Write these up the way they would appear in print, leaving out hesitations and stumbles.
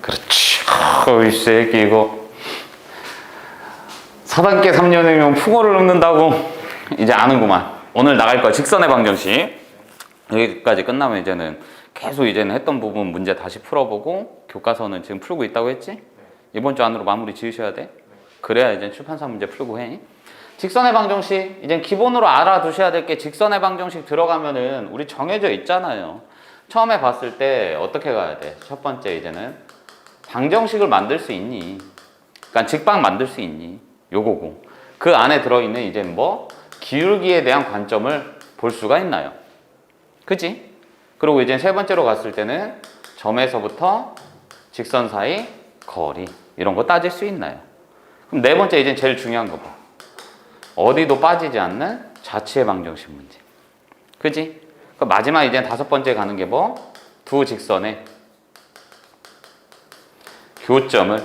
그렇지. 이 새끼 이거 4단계 3년이면 풍어를 읊는다고 이제 아는구만. 오늘 나갈 거야. 직선의 방정식. 여기까지 끝나면 이제는 계속 했던 부분 문제 다시 풀어보고 교과서는 지금 풀고 있다고 했지? 이번 주 안으로 마무리 지으셔야 돼. 그래야 이제 출판사 문제 풀고 해. 직선의 방정식 이제 기본으로 알아두셔야 될 게 직선의 방정식 들어가면은 우리 정해져 있잖아요. 처음에 봤을 때 어떻게 가야 돼? 첫 번째 이제는 방정식을 만들 수 있니? 그러니까 직방 만들 수 있니? 요거고 그 안에 들어있는 이제 뭐 기울기에 대한 관점을 볼 수가 있나요? 그치? 그리고 이제 세 번째로 갔을 때는 점에서부터 직선 사이 거리 이런 거 따질 수 있나요? 그럼 네 번째 이제 제일 중요한 거 봐. 어디도 빠지지 않는 자치의 방정식 문제. 그치? 그 마지막 이제 다섯 번째 가는 게 뭐? 두 직선의 교점을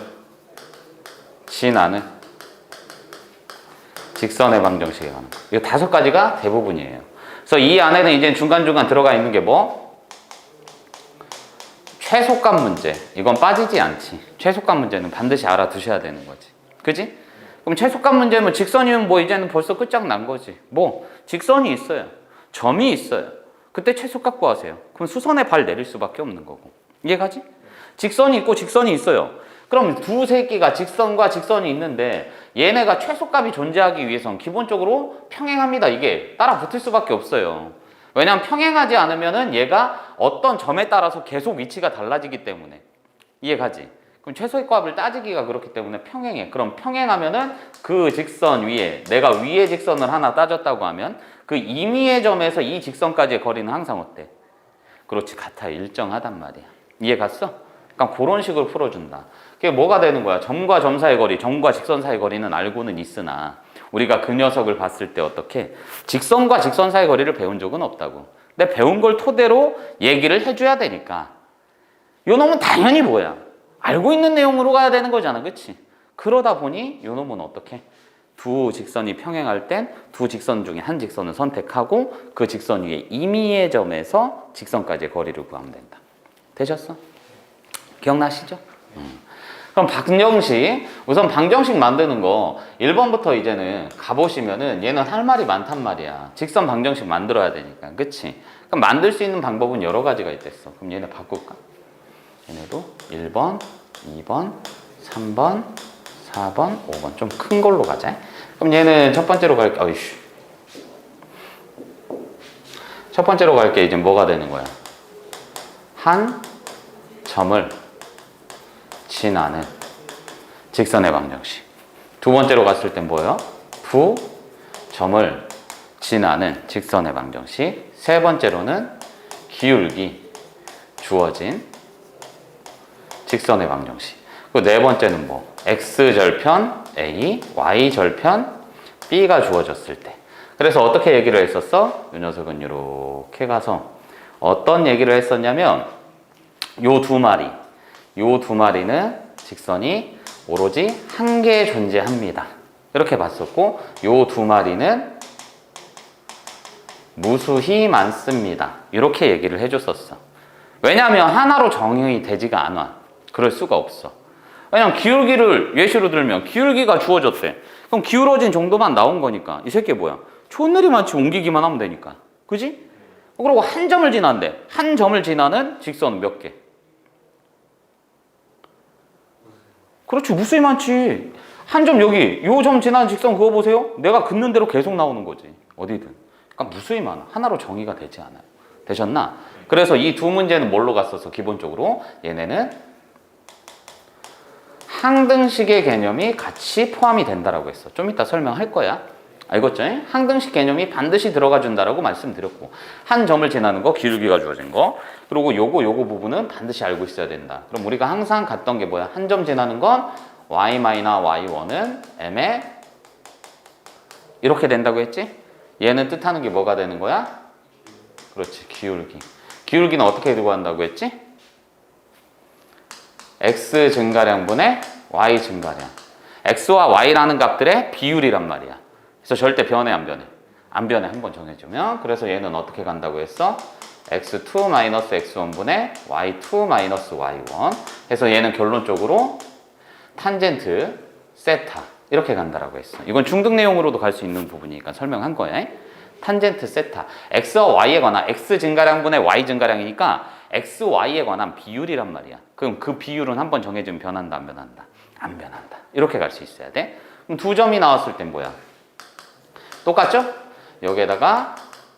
지나는 직선의 방정식에 가는 거. 이 다섯 가지가 대부분이에요. 그래서 이 안에는 이제 중간중간 들어가 있는 게 뭐? 최소값 문제. 이건 빠지지 않지. 최소값 문제는 반드시 알아두셔야 되는 거지. 그지? 그럼 최소값 문제면 직선이면 뭐 이제는 벌써 끝장난 거지. 뭐 직선이 있어요. 점이 있어요. 그때 최소값 구하세요. 그럼 수선에 발 내릴 수밖에 없는 거고. 이해가지? 직선이 있고 직선이 있어요. 그럼 두 새끼가 직선과 직선이 있는데 얘네가 최소값이 존재하기 위해선 기본적으로 평행합니다. 이게 따라 붙을 수밖에 없어요. 왜냐하면 평행하지 않으면은 얘가 어떤 점에 따라서 계속 위치가 달라지기 때문에. 이해가지? 그럼 최소의 값을 따지기가 그렇기 때문에 평행해. 그럼 평행하면은 그 직선 위에 내가 위에 직선을 하나 따졌다고 하면 그 임의의 점에서 이 직선까지의 거리는 항상 어때? 그렇지, 같아. 일정하단 말이야. 이해 갔어? 그러니까 그런 식으로 풀어준다. 그게 뭐가 되는 거야? 점과 점 사이의 거리, 점과 직선 사이의 거리는 알고는 있으나 우리가 그 녀석을 봤을 때 어떻게? 직선과 직선 사이의 거리를 배운 적은 없다고. 근데 배운 걸 토대로 얘기를 해줘야 되니까 요 놈은 당연히 뭐야? 알고 있는 내용으로 가야 되는 거잖아. 그치? 그러다 보니 요 놈은 어떻게? 두 직선이 평행할 땐 두 직선 중에 한 직선을 선택하고 그 직선 위에 임의의 점에서 직선까지의 거리를 구하면 된다. 되셨어? 기억나시죠? 그럼 방정식, 우선 방정식 만드는 거 1번부터 이제는 가보시면은 얘는 할 말이 많단 말이야. 직선 방정식 만들어야 되니까. 그치? 그럼 만들 수 있는 방법은 여러 가지가 있댔어. 그럼 얘네 바꿀까? 얘네도 1번, 2번, 3번, 4번, 5번. 좀 큰 걸로 가자. 그럼 얘는 첫 번째로 갈게. 어이씨. 첫 번째로 갈게. 이제 뭐가 되는 거야? 한 점을 지나는 직선의 방정식. 두 번째로 갔을 땐 뭐예요? 두 점을 지나는 직선의 방정식. 세 번째로는 기울기 주어진 직선의 방정식. 그리고 네 번째는 뭐? x절편 a, y절편 b가 주어졌을 때. 그래서 어떻게 얘기를 했었어? 이 녀석은 이렇게 가서 어떤 얘기를 했었냐면 요 두 마리는 직선이 오로지 한 개 존재합니다. 이렇게 봤었고 요 두 마리는 무수히 많습니다. 이렇게 얘기를 해줬었어. 왜냐하면 하나로 정의 되지가 않아. 그럴 수가 없어. 왜냐면 기울기를 예시로 들면 기울기가 주어졌대. 그럼 기울어진 정도만 나온 거니까 이 새끼 뭐야? 촌늘이 많지 옮기기만 하면 되니까. 그지? 그리고 한 점을 지난대. 한 점을 지나는 직선 몇 개? 그렇지, 무수히 많지. 한 점 여기, 요 점 지나는 직선 그거 보세요. 내가 긋는 대로 계속 나오는 거지. 어디든. 그러니까 무수히 많아. 하나로 정의가 되지 않아요. 되셨나? 그래서 이 두 문제는 뭘로 갔었어? 기본적으로 얘네는 항등식의 개념이 같이 포함이 된다라고 했어. 좀 이따 설명할 거야. 알겠죠? 항등식 개념이 반드시 들어가 준다라고 말씀드렸고 한 점을 지나는 거, 기울기가 주어진 거, 그리고 요거 부분은 반드시 알고 있어야 된다. 그럼 우리가 항상 갔던 게 뭐야? 한 점 지나는 건 y-y1은 m에 이렇게 된다고 했지? 얘는 뜻하는 게 뭐가 되는 거야? 그렇지, 기울기. 기울기는 어떻게 구한다고 했지? x 증가량분의 y 증가량. x와 y라는 값들의 비율이란 말이야. 그래서 절대 변해 안 변해? 안 변해. 한번 정해주면. 그래서 얘는 어떻게 간다고 했어? x2 마이너스 x1분의 y2 마이너스 y1 해서 얘는 결론적으로 탄젠트 세타 이렇게 간다라고 했어. 이건 중등 내용으로도 갈 수 있는 부분이니까 설명한 거야. 탄젠트 세타 x와 y에 관한 x 증가량분의 y 증가량이니까 x, y에 관한 비율이란 말이야. 그럼 그 비율은 한번 정해지면 변한다 안 변한다? 안 변한다. 이렇게 갈 수 있어야 돼. 그럼 두 점이 나왔을 땐 뭐야? 똑같죠? 여기에다가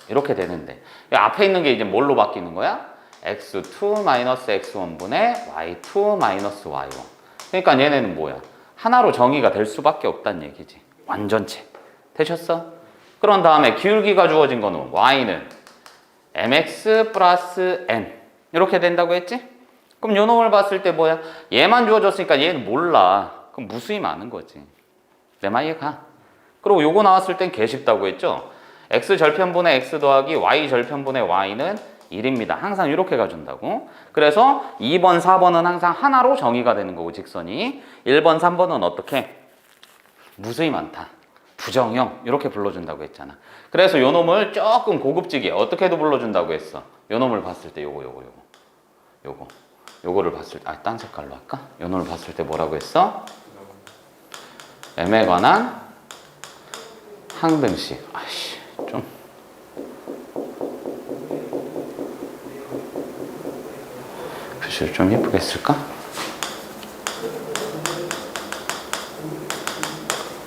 이렇게 되는데 앞에 있는 게 이제 뭘로 바뀌는 거야? x2 마이너스 x1분의 y2 마이너스 y1 그러니까 얘네는 뭐야? 하나로 정의가 될 수밖에 없다는 얘기지. 완전체. 되셨어? 그런 다음에 기울기가 주어진 거는 y는 mx 플러스 n 이렇게 된다고 했지? 그럼 요 놈을 봤을 때 뭐야? 얘만 주어졌으니까 얘는 몰라. 그럼 무수히 많은 거지. 내 말 이해가? 그리고 요거 나왔을 땐 개 쉽다고 했죠? x 절편분의 x 더하기 y 절편분의 y는 1입니다. 항상 이렇게 가준다고. 그래서 2번, 4번은 항상 하나로 정의가 되는 거고 직선이 1번, 3번은 어떻게? 무수히 많다. 부정형 이렇게 불러준다고 했잖아. 그래서 요 놈을 조금 고급지게 어떻게도 불러준다고 했어. 요 놈을 봤을 때 요거를 봤을 때 딴 색깔로 할까? 요 놈을 봤을 때 뭐라고 했어? m에 관한 항등식. 아이씨 좀 표시를 좀 예쁘게 쓸까?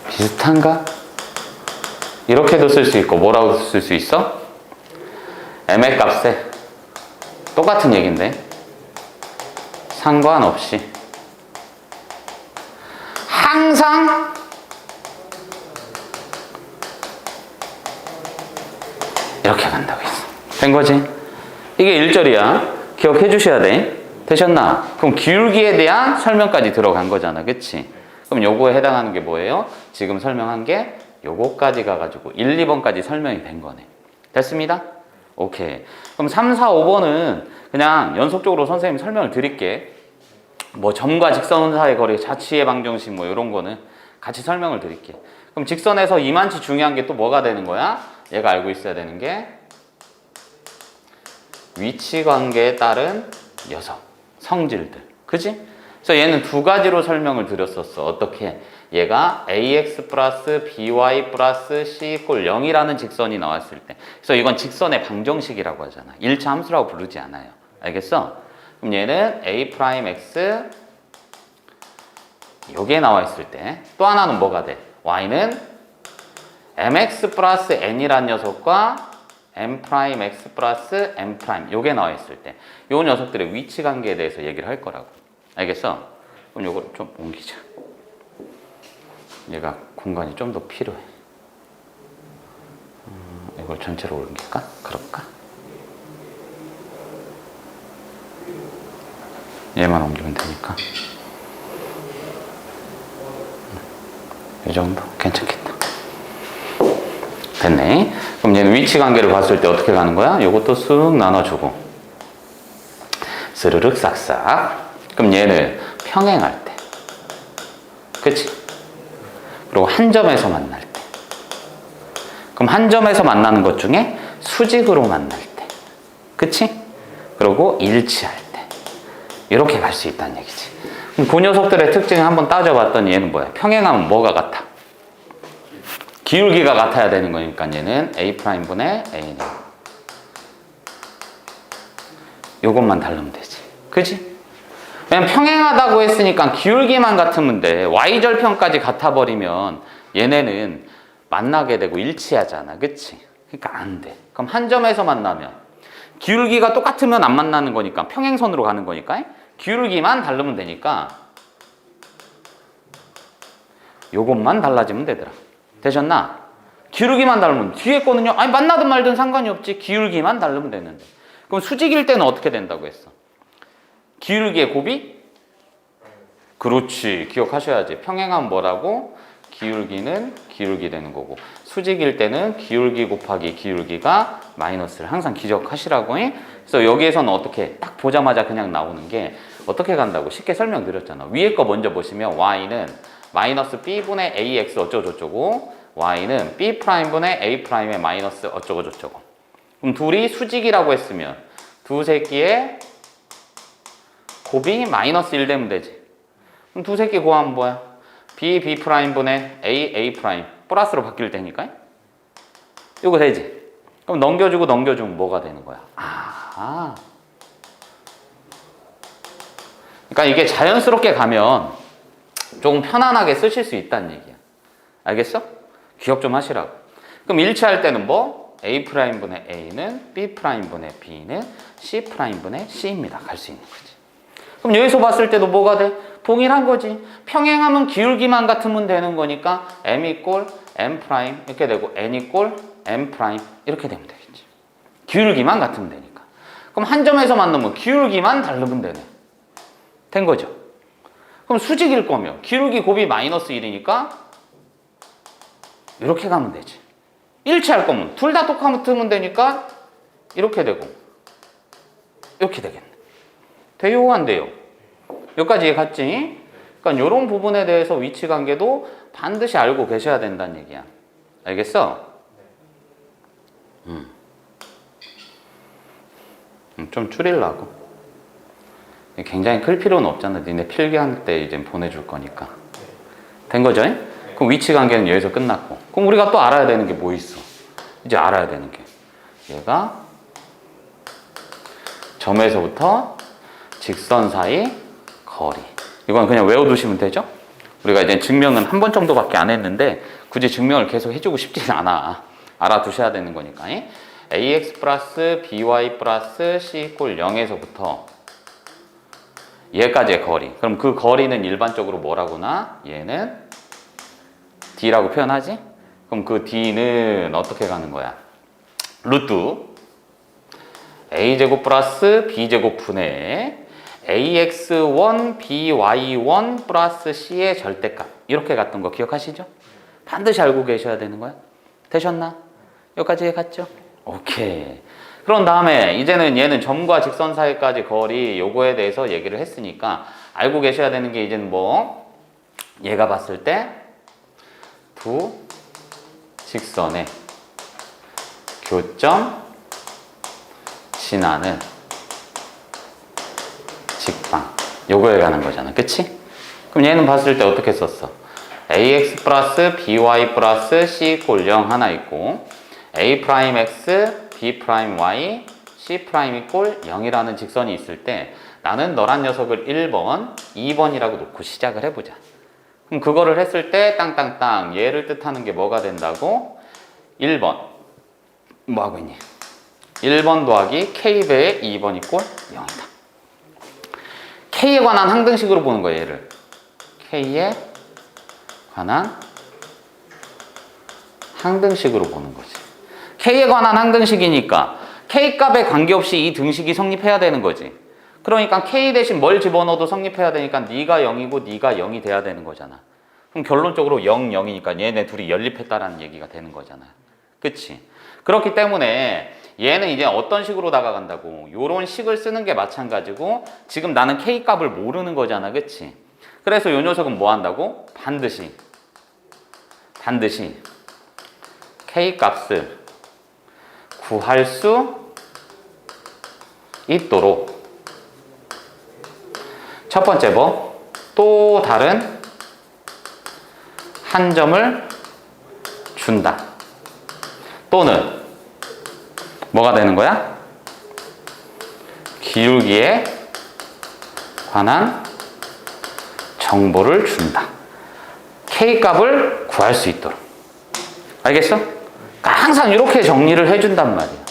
비슷한가? 이렇게도 쓸 수 있고 뭐라고 쓸 수 있어? m의 값에 똑같은 얘기인데 상관없이 항상 이렇게 간다고 했어. 된 거지? 이게 1절이야. 기억해 주셔야 돼. 되셨나? 그럼 기울기에 대한 설명까지 들어간 거잖아. 그치? 그럼 요거에 해당하는 게 뭐예요? 지금 설명한 게 요거까지 가가지고 1, 2번까지 설명이 된 거네. 됐습니다? 오케이. 그럼 3, 4, 5번은 그냥 연속적으로 선생님 설명을 드릴게. 뭐 점과 직선 사이의 거리, 자치의 방정식 뭐 이런 거는 같이 설명을 드릴게. 그럼 직선에서 이만치 중요한 게 또 뭐가 되는 거야? 얘가 알고 있어야 되는 게 위치 관계에 따른 녀석, 성질들. 그지? 그래서 얘는 두 가지로 설명을 드렸었어. 어떻게? 얘가 ax 플러스 by 플러스 c 이퀄 0이라는 직선이 나왔을 때. 그래서 이건 직선의 방정식이라고 하잖아. 1차 함수라고 부르지 않아요. 알겠어? 그럼 얘는 a 프라임 x 요게 나와 있을 때 또 하나는 뭐가 돼? y는 mx 플러스 n이란 녀석과 m 프라임 x 플러스 m 프라임 요게 나와 있을 때 요 녀석들의 위치 관계에 대해서 얘기를 할 거라고. 알겠어? 그럼 요걸 좀 옮기자. 얘가 공간이 좀 더 필요해. 이걸 전체로 옮길까? 그럴까? 얘만 옮기면 되니까. 이 정도? 괜찮겠다. 됐네. 그럼 얘는 위치 관계를 봤을 때 어떻게 가는 거야? 요것도 쓱 나눠주고. 스르륵 싹싹. 그럼 얘를 평행할 때. 그치? 그리고 한 점에서 만날 때. 그럼 한 점에서 만나는 것 중에 수직으로 만날 때. 그치? 그리고 일치할 때. 이렇게 갈 수 있다는 얘기지. 그럼 그 녀석들의 특징을 한번 따져봤더니 얘는 뭐야? 평행하면 뭐가 같아? 기울기가 같아야 되는 거니까 얘는 A'분의 A는 요것만 다르면 되지. 그지? 왜냐면 평행하다고 했으니까 기울기만 같으면 돼. Y절편까지 같아버리면 얘네는 만나게 되고 일치하잖아. 그치? 그러니까 안 돼. 그럼 한 점에서 만나면 기울기가 똑같으면 안 만나는 거니까 평행선으로 가는 거니까 기울기만 다르면 되니까 요것만 달라지면 되더라. 되셨나? 기울기만 다르면 뒤에 거는요. 아니 만나든 말든 상관이 없지. 기울기만 다르면 되는데. 그럼 수직일 때는 어떻게 된다고 했어? 기울기의 곱이? 그렇지. 기억하셔야지. 평행하면 뭐라고? 기울기는 기울기 되는 거고 수직일 때는 기울기 곱하기 기울기가 마이너스를 항상 기억하시라고. 그래서 여기에서는 어떻게 딱 보자마자 그냥 나오는 게 어떻게 간다고 쉽게 설명드렸잖아. 위에 거 먼저 보시면 y는 마이너스 b분의 ax 어쩌고저쩌고 y는 b 프라임분의 a 프라임의 마이너스 어쩌고저쩌고. 그럼 둘이 수직이라고 했으면 두 새끼의 곱이 마이너스 1 되면 되지. 그럼 두 새끼 곱하면 뭐야? b, b' 분의 a, a' 플러스로 바뀔 테니까 이거 되지. 그럼 넘겨주고 넘겨주면 뭐가 되는 거야? 그러니까 이게 자연스럽게 가면 조금 편안하게 쓰실 수 있다는 얘기야. 알겠어? 기억 좀 하시라고. 그럼 일치할 때는 뭐? A'분의 A는 B'분의 B는 C'분의 C입니다. 갈 수 있는 거지. 그럼 여기서 봤을 때도 뭐가 돼? 동일한 거지. 평행하면 기울기만 같으면 되는 거니까 M 이꼴 M 프라임 이렇게 되고 N 이꼴 M 프라임 이렇게 되면 되겠지. 기울기만 같으면 되니까. 그럼 한 점에서 만나면 기울기만 다르면 되네. 된 거죠. 그럼 수직일 거면 기울기 곱이 마이너스 1이니까 이렇게 가면 되지. 일치할 거면 둘 다 똑같으면 되니까 이렇게 되고 이렇게 되겠네. 돼요 안 돼요? 여기까지 이해 갔지? 그러니까 이런 부분에 대해서 위치 관계도 반드시 알고 계셔야 된다는 얘기야. 알겠어? 좀 줄이려고. 굉장히 클 필요는 없잖아. 니네 필기할 때 이제 보내줄 거니까. 된 거죠? 그럼 위치 관계는 여기서 끝났고. 그럼 우리가 또 알아야 되는 게 뭐 있어? 이제 알아야 되는 게. 얘가 점에서부터 직선 사이 거리. 이건 그냥 외워두시면 되죠? 우리가 이제 증명은 한 번 정도밖에 안 했는데 굳이 증명을 계속 해주고 싶지는 않아. 알아두셔야 되는 거니까. ax 플러스 by 플러스 c 이꼴 0에서부터 얘까지의 거리. 그럼 그 거리는 일반적으로 뭐라고나? 얘는 d라고 표현하지? 그럼 그 d는 어떻게 가는 거야? 루트 a제곱 플러스 b제곱 분의 ax1 by1 플러스 c의 절대값. 이렇게 갔던 거 기억하시죠? 반드시 알고 계셔야 되는 거야. 되셨나? 여기까지 갔죠? 오케이. 그런 다음에 이제는 얘는 점과 직선 사이까지 거리 요거에 대해서 얘기를 했으니까 알고 계셔야 되는 게 이제는 뭐 얘가 봤을 때 두 직선의 교점 지나는 직방 요거에 가는 거잖아. 그치? 그럼 얘는 봤을 때 어떻게 썼어? ax 플러스 by 플러스 c 이꼴 0 하나 있고 a 프라임 x b 프라임 y c 프라임 이꼴 0이라는 직선이 있을 때 나는 너란 녀석을 1번, 2번이라고 놓고 시작을 해보자. 그럼 그거를 했을 때 땅땅땅 얘를 뜻하는 게 뭐가 된다고? 1번 뭐 하고 있니? 1번 더하기 k배의 2번 이꼴 0이다. k에 관한 항등식으로 보는 거예요. 얘를 k에 관한 항등식으로 보는 거지. k에 관한 항등식이니까 k값에 관계없이 이 등식이 성립해야 되는 거지. 그러니까 k 대신 뭘 집어넣어도 성립해야 되니까 네가 0이고 네가 0이 돼야 되는 거잖아. 그럼 결론적으로 0, 0이니까 얘네 둘이 연립했다라는 얘기가 되는 거잖아. 그치? 그렇기 때문에 얘는 이제 어떤 식으로 다가간다고? 요런 식을 쓰는 게 마찬가지고 지금 나는 k 값을 모르는 거잖아. 그치? 그래서 요 녀석은 뭐 한다고? 반드시 k 값을 구할 수 있도록 첫 번째 뭐? 또 다른 한 점을 준다. 또는 뭐가 되는 거야? 기울기에 관한 정보를 준다. K값을 구할 수 있도록. 알겠어? 그러니까 항상 이렇게 정리를 해준단 말이야.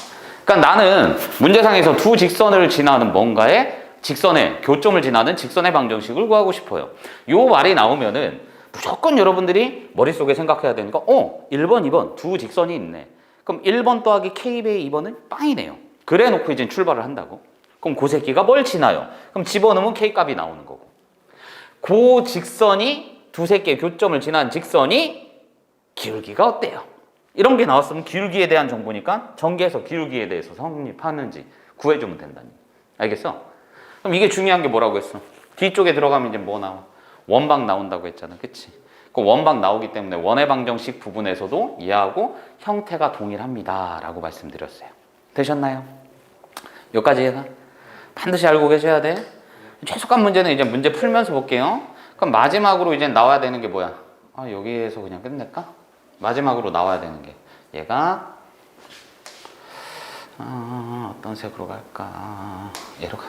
그러니까 나는 문제상에서 두 직선을 지나는 뭔가에 직선의 교점을 지나는 직선의 방정식을 구하고 싶어요. 요 말이 나오면은 무조건 여러분들이 머릿속에 생각해야 되는 거 1번, 2번 두 직선이 있네. 그럼 1번 더하기 K배의 2번은 빵이네요. 그래 놓고 이제 출발을 한다고. 그럼 그 새끼가 뭘 지나요? 그럼 집어넣으면 K값이 나오는 거고. 그 직선이 두 새끼의 교점을 지난 직선이 기울기가 어때요? 이런 게 나왔으면 기울기에 대한 정보니까 전개해서 기울기에 대해서 성립하는지 구해주면 된다니. 알겠어? 그럼 이게 중요한 게 뭐라고 했어? 뒤쪽에 들어가면 이제 뭐 나와? 원방 나온다고 했잖아. 그치? 그 원방 나오기 때문에 원의 방정식 부분에서도 얘하고 형태가 동일합니다. 라고 말씀드렸어요. 되셨나요? 여기까지 해서 반드시 알고 계셔야 돼. 최소값 문제는 이제 문제 풀면서 볼게요. 그럼 마지막으로 이제 나와야 되는 게 뭐야? 여기에서 그냥 끝낼까? 마지막으로 나와야 되는 게 얘가 어떤 색으로 갈까? 얘로 가.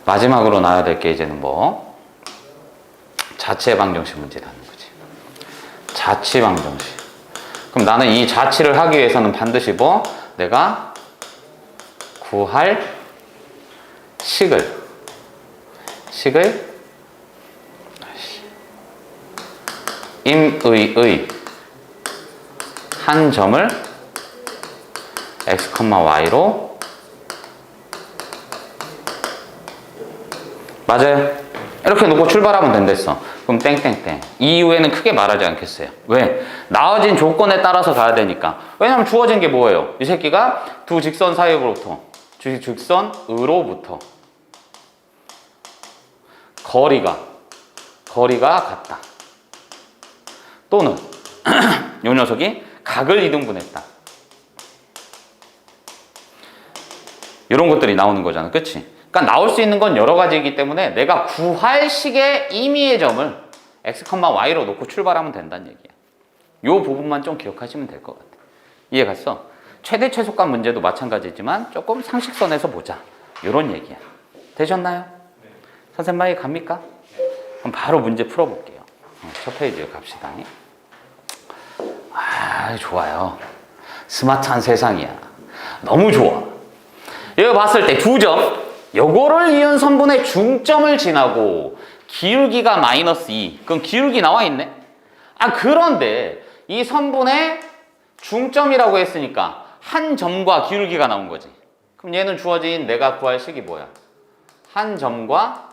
마지막으로 나와야 될 게 이제는 뭐? 자체 방정식 문제라는 거지. 자치 방정식. 그럼 나는 이 자치를 하기 위해서는 반드시 뭐? 내가 구할 식을 임의의 한 점을 x, y로 맞아요. 이렇게 놓고 출발하면 된댔어. 그럼 땡땡땡. 이 이후에는 크게 말하지 않겠어요. 왜? 나와진 조건에 따라서 가야 되니까. 왜냐면 주어진 게 뭐예요? 이 새끼가 두 직선 사이로부터 직선으로부터 거리가 같다. 또는 이 녀석이 각을 이등분했다. 이런 것들이 나오는 거잖아. 그치? 그러니까 나올 수 있는 건 여러 가지이기 때문에 내가 구할 식의 임의의 점을 x, y로 놓고 출발하면 된다는 얘기야. 이 부분만 좀 기억하시면 될 것 같아. 이해 갔어? 최대 최소값 문제도 마찬가지지만 조금 상식선에서 보자. 이런 얘기야. 되셨나요? 네. 선생님 말이 갑니까? 그럼 바로 문제 풀어볼게요. 첫 페이지에 갑시다. 좋아요. 스마트한 세상이야. 너무 좋아. 이거 봤을 때 두 점, 요거를 이은 선분의 중점을 지나고 기울기가 마이너스 2. 그럼 기울기 나와 있네? 그런데 이 선분의 중점이라고 했으니까 한 점과 기울기가 나온 거지. 그럼 얘는 주어진 내가 구할 식이 뭐야? 한 점과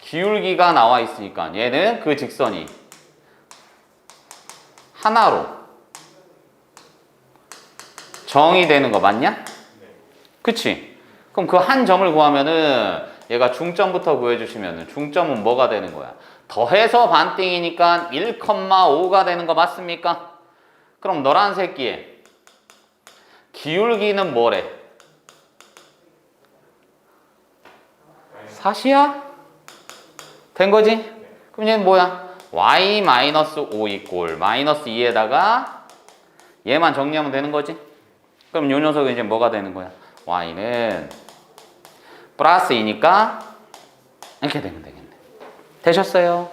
기울기가 나와 있으니까 얘는 그 직선이 하나로 정의 되는 거 맞냐? 그치? 그럼 그 한 점을 구하면은 얘가 중점부터 구해주시면은 중점은 뭐가 되는 거야? 더해서 반띵이니까 1,5가 되는 거 맞습니까? 그럼 너란 새끼에 기울기는 뭐래? 사시야? 된 거지? 그럼 얘는 뭐야? y-5 이꼴 마이너스 2에다가 얘만 정리하면 되는 거지? 그럼 요 녀석은 이제 뭐가 되는 거야? y는 플러스 2니까 이렇게 되면 되겠네. 되셨어요?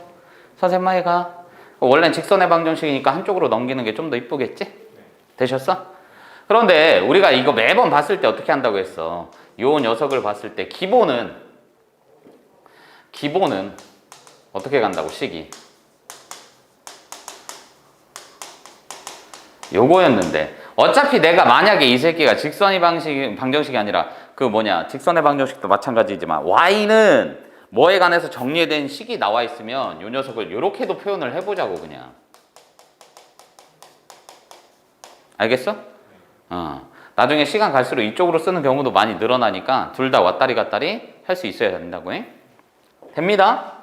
선생님 마이가 원래는 직선의 방정식이니까 한쪽으로 넘기는 게 좀 더 이쁘겠지? 되셨어? 그런데 우리가 이거 매번 봤을 때 어떻게 한다고 했어? 요 녀석을 봤을 때 기본은 어떻게 간다고 식이 요거였는데 어차피 내가 만약에 이 새끼가 직선의 방정식이 아니라 직선의 방정식도 마찬가지지만 y는 뭐에 관해서 정리된 식이 나와 있으면 요 녀석을 요렇게도 표현을 해보자고 그냥. 알겠어? 나중에 시간 갈수록 이쪽으로 쓰는 경우도 많이 늘어나니까 둘 다 왔다리 갔다리 할 수 있어야 된다고 해. 됩니다.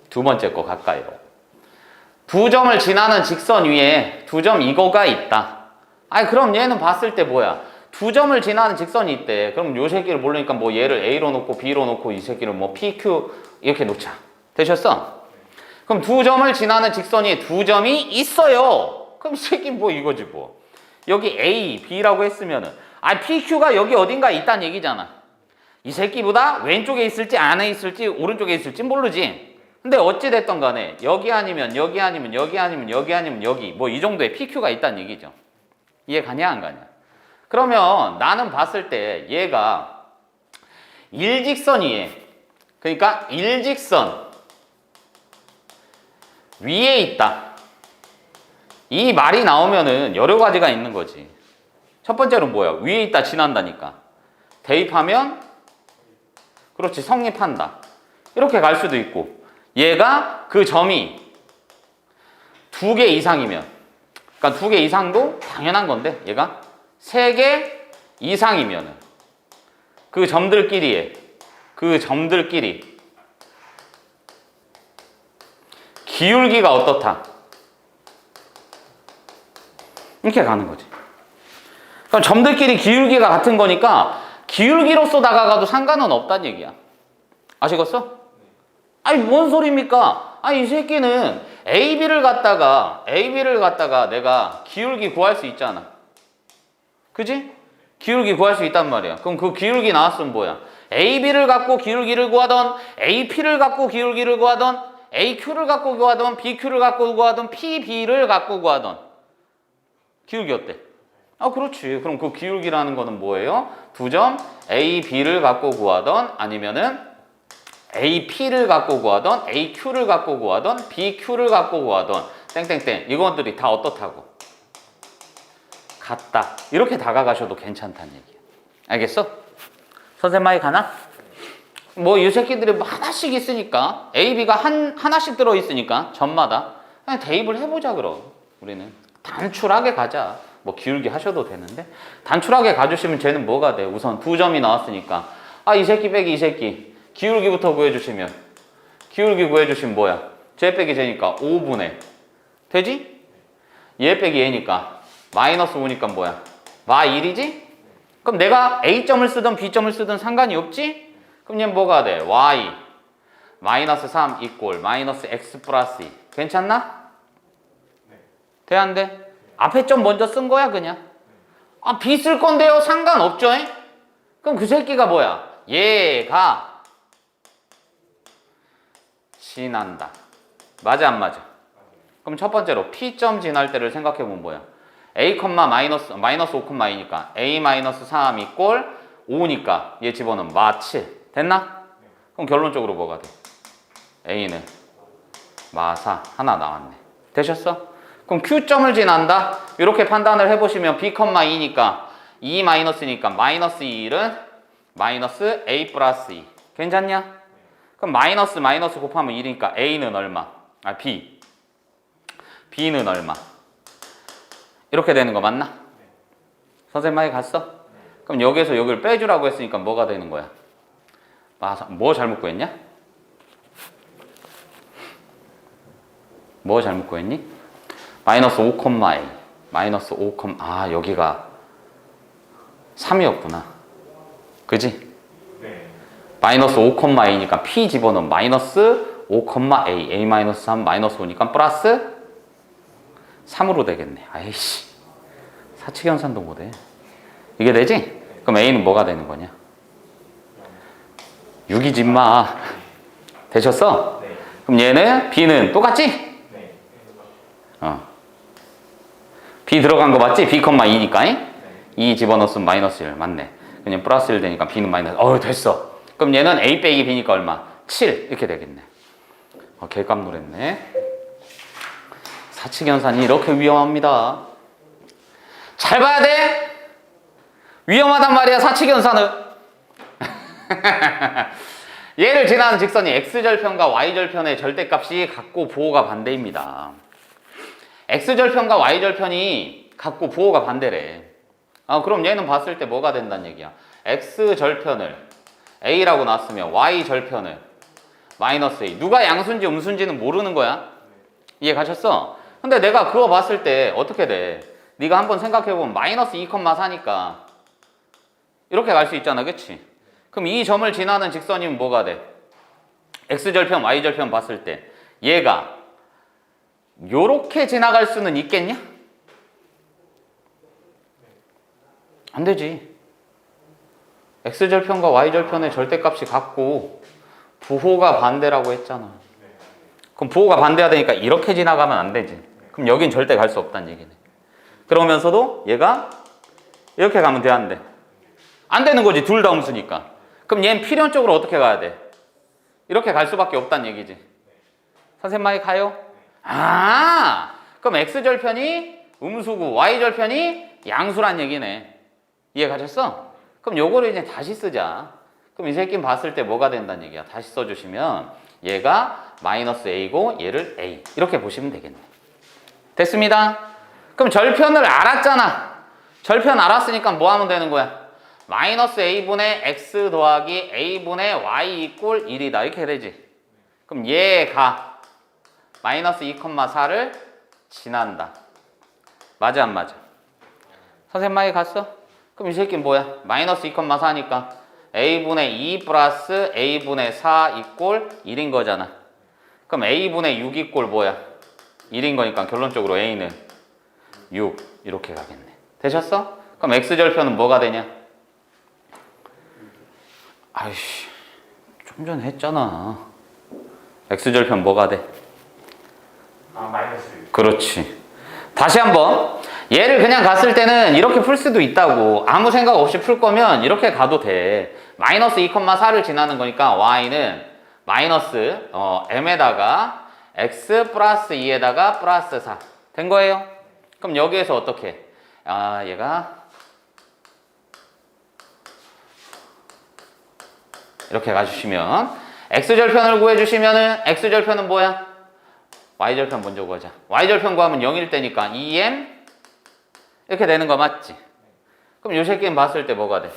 두 번째 거 가까이로. 두 점을 지나는 직선 위에 두 점 이거가 있다. 그럼 얘는 봤을 때 뭐야? 두 점을 지나는 직선이 있대. 그럼 요 새끼를 모르니까 뭐 얘를 A로 놓고 B로 놓고 이 새끼를 뭐 PQ 이렇게 놓자. 되셨어? 그럼 두 점을 지나는 직선이 두 점이 있어요. 그럼 이 새끼 뭐 이거지 뭐. 여기 A, B라고 했으면은 PQ가 여기 어딘가 있다는 얘기잖아. 이 새끼보다 왼쪽에 있을지 안에 있을지 오른쪽에 있을지 모르지. 근데 어찌됐던 간에 여기 아니면 여기 아니면 여기 아니면 여기 아니면 여기 뭐 이 정도의 PQ가 있다는 얘기죠. 이해 가냐 안 가냐? 그러면 나는 봤을 때 얘가 일직선이에 그러니까 일직선 위에 있다. 이 말이 나오면은 여러 가지가 있는 거지. 첫 번째로 뭐야? 위에 있다 지난다니까. 대입하면 그렇지 성립한다. 이렇게 갈 수도 있고 얘가 그 점이 2개 이상이면 그러니까 2개 이상도 당연한 건데 얘가 3개 이상이면 그 점들끼리 기울기가 어떻다. 이렇게 가는 거지. 그럼 점들끼리 기울기가 같은 거니까 기울기로서 다가가도 상관은 없다는 얘기야. 아시겠어? 아니 뭔 소리입니까? 아니 이 새끼는 AB를 갖다가 내가 기울기 구할 수 있잖아. 그지? 기울기 구할 수 있단 말이야. 그럼 그 기울기 나왔으면 뭐야? AB를 갖고 기울기를 구하던, AP를 갖고 기울기를 구하던, AQ를 갖고 구하던, BQ를 갖고 구하던, PB를 갖고 구하던 기울기 어때? 아 그렇지. 그럼 그 기울기라는 거는 뭐예요? 두 점 AB를 갖고 구하던 아니면은 AP를 갖고 구하던, AQ를 갖고 구하던, BQ를 갖고 구하던 땡땡땡 이것들이 다 어떻다고? 같다. 이렇게 다가가셔도 괜찮다는 얘기야. 알겠어? 선생님 말이 가나? 뭐 이 새끼들이 뭐 하나씩 있으니까 AB가 하나씩 들어있으니까 점마다 그냥 대입을 해보자 그럼. 우리는 단출하게 가자. 뭐 기울기 하셔도 되는데 단출하게 가주시면 쟤는 뭐가 돼? 우선 두 점이 나왔으니까 아 이 새끼 빼기 이 새끼 기울기부터 구해주시면 기울기 구해주시면 뭐야? 쟤 빼기 쟤니까 5분의 되지? 얘 빼기 얘니까 마이너스 5니까 뭐야? y1이지? 그럼 내가 A점을 쓰든 B점을 쓰든 상관이 없지? 그럼 얘는 뭐가 돼? y 마이너스 3 이꼴 마이너스 x 플러스 2 괜찮나? 돼 안 돼? 앞에 점 먼저 쓴 거야 그냥. 아 B 쓸 건데요? 상관없죠? 그럼 그 새끼가 뭐야? 얘가 지난다. 맞아 안 맞아? 그럼 첫 번째로 P점 지날 때를 생각해보면 뭐야? A, 마이너스 5,2니까 A 마이너스 3 이꼴 5니까 얘 집어넣으면 마 7 됐나? 그럼 결론적으로 뭐가 돼? A는 마 4 하나 나왔네. 되셨어? 그럼 Q점을 지난다? 이렇게 판단을 해보시면 B, 2니까 2 마이너스니까 마이너스 1은 마이너스 A 플러스 2 괜찮냐? 그럼 마이너스 곱하면 1이니까 A는 얼마? 아 B B는 얼마? 이렇게 되는 거 맞나? 선생님 말이 갔어? 그럼 여기에서 여기를 빼주라고 했으니까 뭐가 되는 거야? 뭐 잘못 구했냐? 뭐 잘못 구했니? 마이너스 5,A 마이너스 5, 여기가 3이었구나 그지? 네. 마이너스 5,A니까 P 집어넣으면 마이너스 5,A A 마이너스 3 마이너스 5니까 플러스 3으로 되겠네. 아이씨 사칙연산도 못해. 이게 되지? 그럼 A는 뭐가 되는 거냐? 6이지 임마. 되셨어? 네. 그럼 얘는 B는 똑같지? 네. B 들어간 거 맞지? B, 2니까 네. 2 집어넣었으면 마이너스 1 맞네. 그냥 플러스 1 되니까 B는 마이너스 됐어. 그럼 얘는 A 빼기 B니까 얼마? 7 이렇게 되겠네. 개깜놀했네. 사칙연산이 이렇게 위험합니다. 잘 봐야 돼. 위험하단 말이야 사칙연산은. 얘를 지나는 직선이 x절편과 y절편의 절대값이 같고 부호가 반대입니다. x절편과 y절편이 같고 부호가 반대래. 그럼 얘는 봤을 때 뭐가 된다는 얘기야? x절편을 a라고 놨으면 y절편을 마이너스 a. 누가 양수인지 음수인지는 모르는 거야. 이해 가셨어? 근데 내가 그거 봤을 때 어떻게 돼? 네가 한번 생각해보면 마이너스 2,4니까 이렇게 갈 수 있잖아 그치? 그럼 이 점을 지나는 직선이면 뭐가 돼? x절편, y절편 봤을 때 얘가 요렇게 지나갈 수는 있겠냐? 안 되지. x절편과 y절편의 절대값이 같고 부호가 반대라고 했잖아. 그럼 부호가 반대가 되니까 이렇게 지나가면 안 되지. 그럼 여긴 절대 갈 수 없다는 얘기네. 그러면서도 얘가 이렇게 가면 돼, 안 돼? 안 되는 거지. 둘 다 음수니까. 그럼 얘는 필연적으로 어떻게 가야 돼? 이렇게 갈 수밖에 없다는 얘기지. 선생님 말이 가요? 그럼 x절편이 음수고 y절편이 양수란 얘기네. 이해 가셨어? 그럼 요거를 이제 다시 쓰자. 그럼 이 새끼는 봤을 때 뭐가 된다는 얘기야. 다시 써주시면 얘가 마이너스 a고 얘를 a 이렇게 보시면 되겠네. 됐습니다. 그럼 절편을 알았잖아. 절편 알았으니까 뭐 하면 되는 거야? 마이너스 a분의 x 더하기 a분의 y 이꼴 1이다 이렇게 되지. 그럼 얘가 마이너스 2,4를 지난다. 맞아 안 맞아? 선생님 말이 갔어? 그럼 이 새끼는 뭐야? 마이너스 2,4니까 a분의 2 플러스 a분의 4 이꼴 1인 거잖아. 그럼 a분의 6 이꼴 뭐야? 1인 거니까 결론적으로 a는 6 이렇게 가겠네. 되셨어? 그럼 x절편은 뭐가 되냐? 아이씨 좀 전에 했잖아. x절편 뭐가 돼? 마이너스. 그렇지. 다시 한번 얘를 그냥 갔을 때는 이렇게 풀 수도 있다고. 아무 생각 없이 풀 거면 이렇게 가도 돼. 마이너스 2,4를 지나는 거니까 y는 마이너스 m에다가 x 플러스 2에다가 플러스 4 된 거예요. 그럼 여기에서 어떻게? 얘가 이렇게 가주시면 x절편을 구해주시면은 x절편은 뭐야? y절편 먼저 구하자. y절편 구하면 0일 때니까 2m 이렇게 되는 거 맞지? 그럼 요 새끼는 봤을 때 뭐가 돼?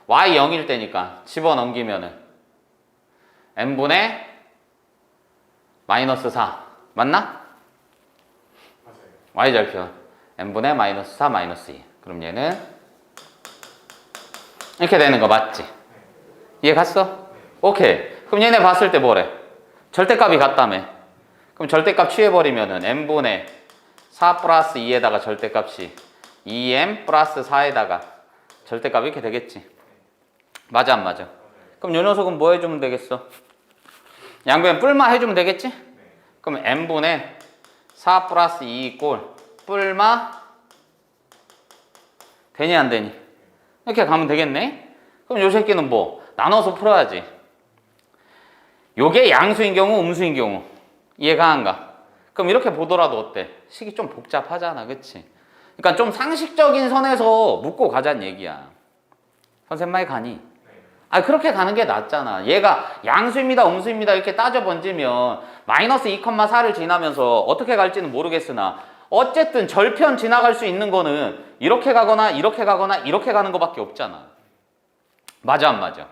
y 0일 때니까 집어넘기면은 n분의 마이너스 4 맞나? 맞아요. y절편 n분의 마이너스 4 마이너스 2 그럼 얘는 이렇게 되는 거 맞지? 이해 갔어? 오케이. 그럼 얘네 봤을 때 뭐래? 절대값이 같다며. 그럼 절대값 취해버리면은 n분의 4 플러스 2에다가 절대값이 2m 플러스 4에다가 절대값이 이렇게 되겠지. 맞아 안 맞아? 그럼 요 녀석은 뭐 해주면 되겠어? 양변 뿔마 해주면 되겠지? 그럼 n분의 4 플러스 2 꼴 뿔마 되니 안 되니? 이렇게 가면 되겠네? 그럼 요 새끼는 뭐? 나눠서 풀어야지. 요게 양수인 경우 음수인 경우 이해가 안 가? 그럼 이렇게 보더라도 어때? 식이 좀 복잡하잖아 그치? 그러니까 좀 상식적인 선에서 묻고 가자는 얘기야. 선생님 말 가니? 그렇게 가는 게 낫잖아. 얘가 양수입니다 음수입니다 이렇게 따져 번지면 마이너스 2,4를 지나면서 어떻게 갈지는 모르겠으나 어쨌든 절편 지나갈 수 있는 거는 이렇게 가거나 이렇게 가거나 이렇게 가는 거밖에 없잖아. 맞아 안 맞아?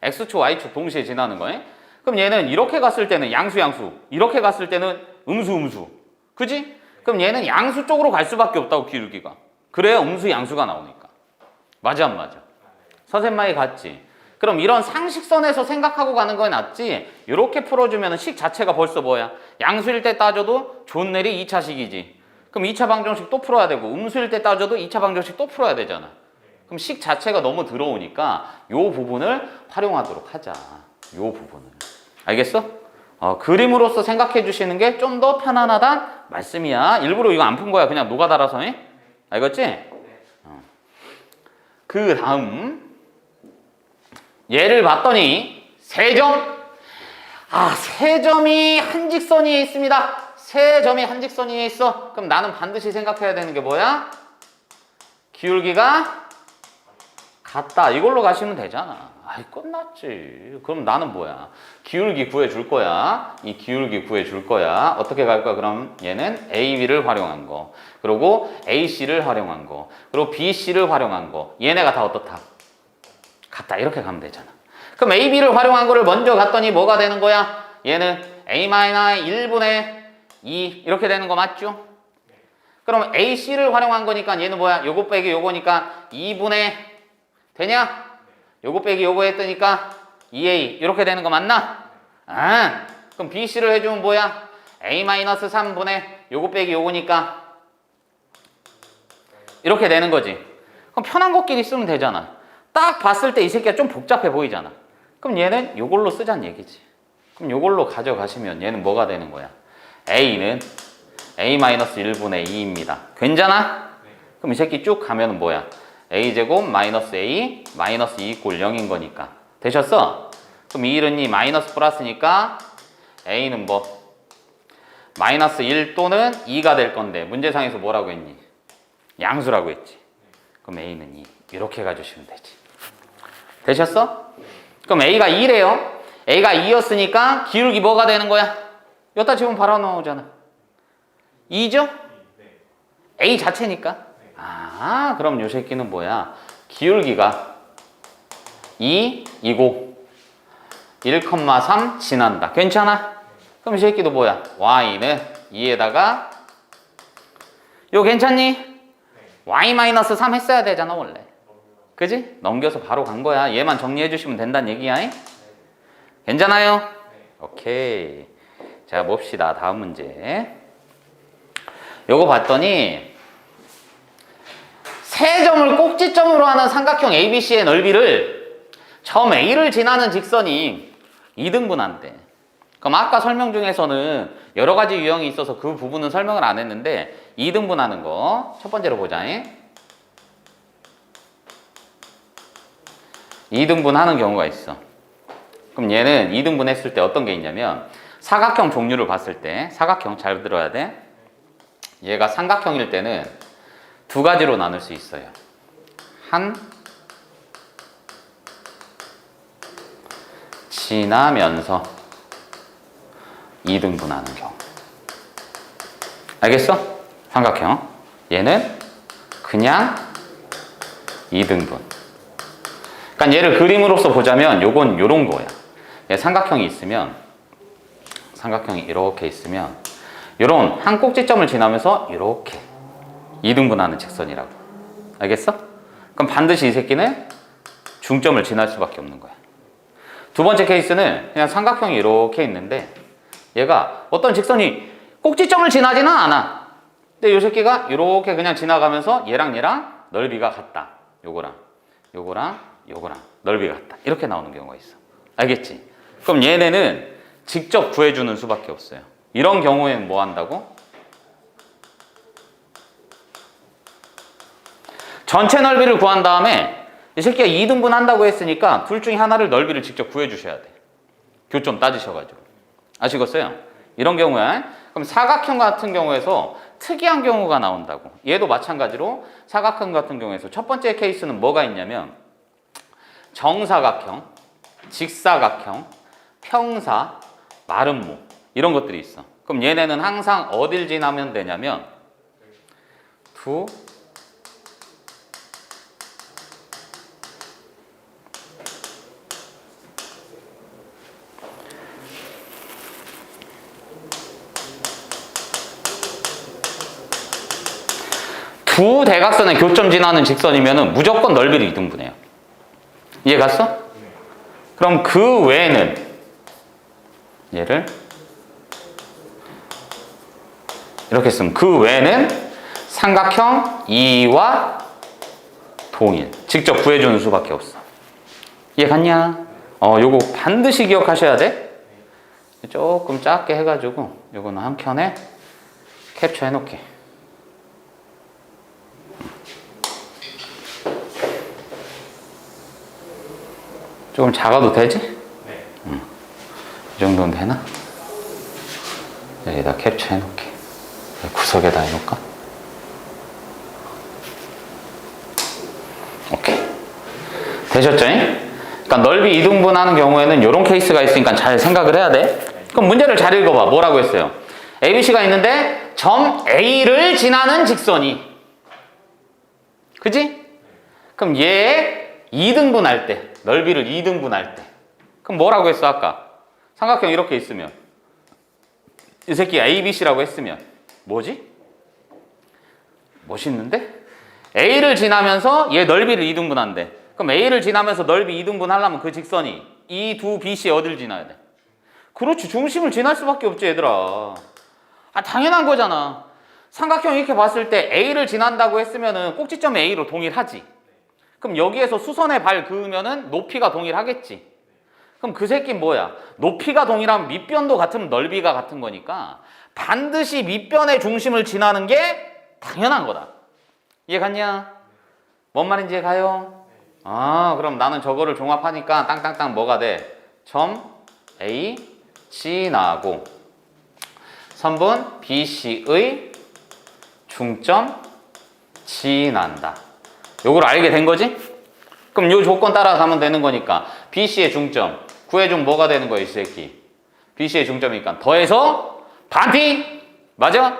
x축 y축 동시에 지나는 거예? 그럼 얘는 이렇게 갔을 때는 양수 양수 이렇게 갔을 때는 음수 음수 그지? 그럼 얘는 양수 쪽으로 갈 수밖에 없다고 기울기가. 그래야 음수 양수가 나오니까. 맞아 안 맞아? 선생님 말이 같지? 그럼 이런 상식선에서 생각하고 가는 거에 낫지 이렇게 풀어주면 식 자체가 벌써 뭐야? 양수일 때 따져도 존넬이 2차식이지. 그럼 2차 방정식 또 풀어야 되고 음수일 때 따져도 2차 방정식 또 풀어야 되잖아. 그럼 식 자체가 너무 들어오니까 요 부분을 활용하도록 하자. 요 부분을. 알겠어? 그림으로서 생각해 주시는 게 좀 더 편안하단 말씀이야. 일부러 이거 안 푼 거야. 그냥 노가다라서 해. 알겠지? 그 다음 얘를 봤더니 세 점. 세 점이 한 직선위에 있습니다. 세 점이 한 직선위에 있어. 그럼 나는 반드시 생각해야 되는 게 뭐야? 기울기가 같다. 이걸로 가시면 되잖아. 끝났지. 그럼 나는 뭐야? 기울기 구해줄 거야. 이 기울기 구해줄 거야. 어떻게 갈 거야? 그럼 얘는 AB를 활용한 거. 그리고 AC를 활용한 거. 그리고 BC를 활용한 거. 얘네가 다 어떻다? 같다. 이렇게 가면 되잖아. 그럼 AB를 활용한 거를 먼저 갔더니 뭐가 되는 거야? 얘는 A-1분의 2 이렇게 되는 거 맞죠? 그럼 AC를 활용한 거니까 얘는 뭐야? 요거 빼기 요거니까 2분의 되냐? 요거 빼기 요거 했더니까 2A 이렇게 되는 거 맞나? 그럼 BC를 해주면 뭐야? A-3분의 요거 빼기 요거니까 이렇게 되는 거지. 그럼 편한 것끼리 쓰면 되잖아. 딱 봤을 때 이 새끼가 좀 복잡해 보이잖아. 그럼 얘는 요걸로 쓰자는 얘기지. 그럼 요걸로 가져가시면 얘는 뭐가 되는 거야? A는 A-1분의 2입니다. 괜찮아? 그럼 이 새끼 쭉 가면 뭐야? A제곱 마이너스 A 마이너스 2 꼴 0인 거니까. 되셨어? 그럼 이 1은 2 마이너스 플러스니까 A는 뭐? 마이너스 1 또는 2가 될 건데 문제상에서 뭐라고 했니? 양수라고 했지. 그럼 A는 2 이렇게 가주시면 되지. 되셨어? 그럼 A가 2래요. A가 2였으니까 기울기 뭐가 되는 거야? 여기다 지금 바로 나오잖아. 2죠? A 자체니까. 그럼 요 새끼는 뭐야? 기울기가 2이고 1,3 지난다. 괜찮아? 그럼 이 새끼도 뭐야? Y는 2에다가 요 괜찮니? Y-3 했어야 되잖아 원래. 그지? 넘겨서 바로 간 거야. 얘만 정리해 주시면 된다는 얘기야. 괜찮아요? 오케이. 자, 봅시다. 다음 문제. 요거 봤더니 세 점을 꼭지점으로 하는 삼각형 ABC의 넓이를 점 A를 지나는 직선이 2등분한대. 그럼 아까 설명 중에서는 여러 가지 유형이 있어서 그 부분은 설명을 안 했는데 2등분하는 거 첫 번째로 보자. 2등분하는 경우가 있어. 그럼 얘는 2등분 했을 때 어떤 게 있냐면 사각형 종류를 봤을 때 사각형 잘 들어야 돼. 얘가 삼각형일 때는 두 가지로 나눌 수 있어요. 한 지나면서 2등분하는 경우. 알겠어? 삼각형. 얘는 그냥 2등분. 그러니까 얘를 그림으로서 보자면 요건 요런 거야. 얘 삼각형이 있으면 삼각형이 이렇게 있으면 요런 한 꼭지점을 지나면서 이렇게 2등분하는 직선이라고. 알겠어? 그럼 반드시 이 새끼는 중점을 지날 수밖에 없는 거야. 두 번째 케이스는 그냥 삼각형이 이렇게 있는데 얘가 어떤 직선이 꼭지점을 지나지는 않아. 근데 이 새끼가 이렇게 그냥 지나가면서 얘랑 넓이가 같다. 요거랑 넓이가 같다. 이렇게 나오는 경우가 있어. 알겠지? 그럼 얘네는 직접 구해주는 수밖에 없어요. 이런 경우에는 뭐 한다고? 전체 넓이를 구한 다음에 이 새끼가 2등분 한다고 했으니까 둘 중에 하나를 넓이를 직접 구해주셔야 돼. 교점 따지셔가지고. 아시겠어요? 이런 경우에 그럼 사각형 같은 경우에서 특이한 경우가 나온다고. 얘도 마찬가지로 사각형 같은 경우에서 첫 번째 케이스는 뭐가 있냐면 정사각형, 직사각형, 평사, 마름모 이런 것들이 있어. 그럼 얘네는 항상 어딜 지나면 되냐면 두 대각선의 교점 지나는 직선이면 무조건 넓이를 2등분해요. 이해 갔어? 그럼 그 외에는 얘를 이렇게 쓰면 그 외에는 삼각형 2와 동일 직접 구해주는 수밖에 없어. 이해 갔냐? 요거 반드시 기억하셔야 돼. 조금 작게 해가지고 요거는 한 켠에 캡처 해놓게. 조금 작아도 되지? 네. 이 정도는 되나? 여기다 캡처 해놓게. 구석에다 해놓을까? 오케이. 되셨죠? 그러니까 넓이 2등분 하는 경우에는 이런 케이스가 있으니까 잘 생각을 해야 돼. 그럼 문제를 잘 읽어봐. 뭐라고 했어요? ABC가 있는데 점 A를 지나는 직선이. 그지? 그럼 얘 2등분 할 때, 넓이를 2등분 할 때. 그럼 뭐라고 했어, 아까? 삼각형 이렇게 있으면. 이 새끼 ABC라고 했으면. 뭐지? 멋있는데? A를 지나면서 얘 넓이를 2등분 한대. 그럼 A를 지나면서 넓이 2등분 하려면 그 직선이 이 두 BC에 어딜 지나야 돼? 그렇지, 중심을 지날 수밖에 없지, 얘들아. 당연한 거잖아. 삼각형 이렇게 봤을 때 A를 지난다고 했으면은 꼭지점 A로 동일하지. 그럼 여기에서 수선에 발 그으면은 높이가 동일하겠지. 그럼 그 새끼는 뭐야? 높이가 동일하면 밑변도 같으면 넓이가 같은 거니까 반드시 밑변의 중심을 지나는 게 당연한 거다. 이해 갔냐? 뭔 말인지 이해 가요? 그럼 나는 저거를 종합하니까 땅땅땅 뭐가 돼? 점 A 지나고 선분 BC의 중점 지난다. 요걸 알게 된 거지? 그럼 요 조건 따라가면 되는 거니까 BC의 중점 구해주면 뭐가 되는 거야, 이 새끼? BC의 중점이니까 더해서 반피! 맞아?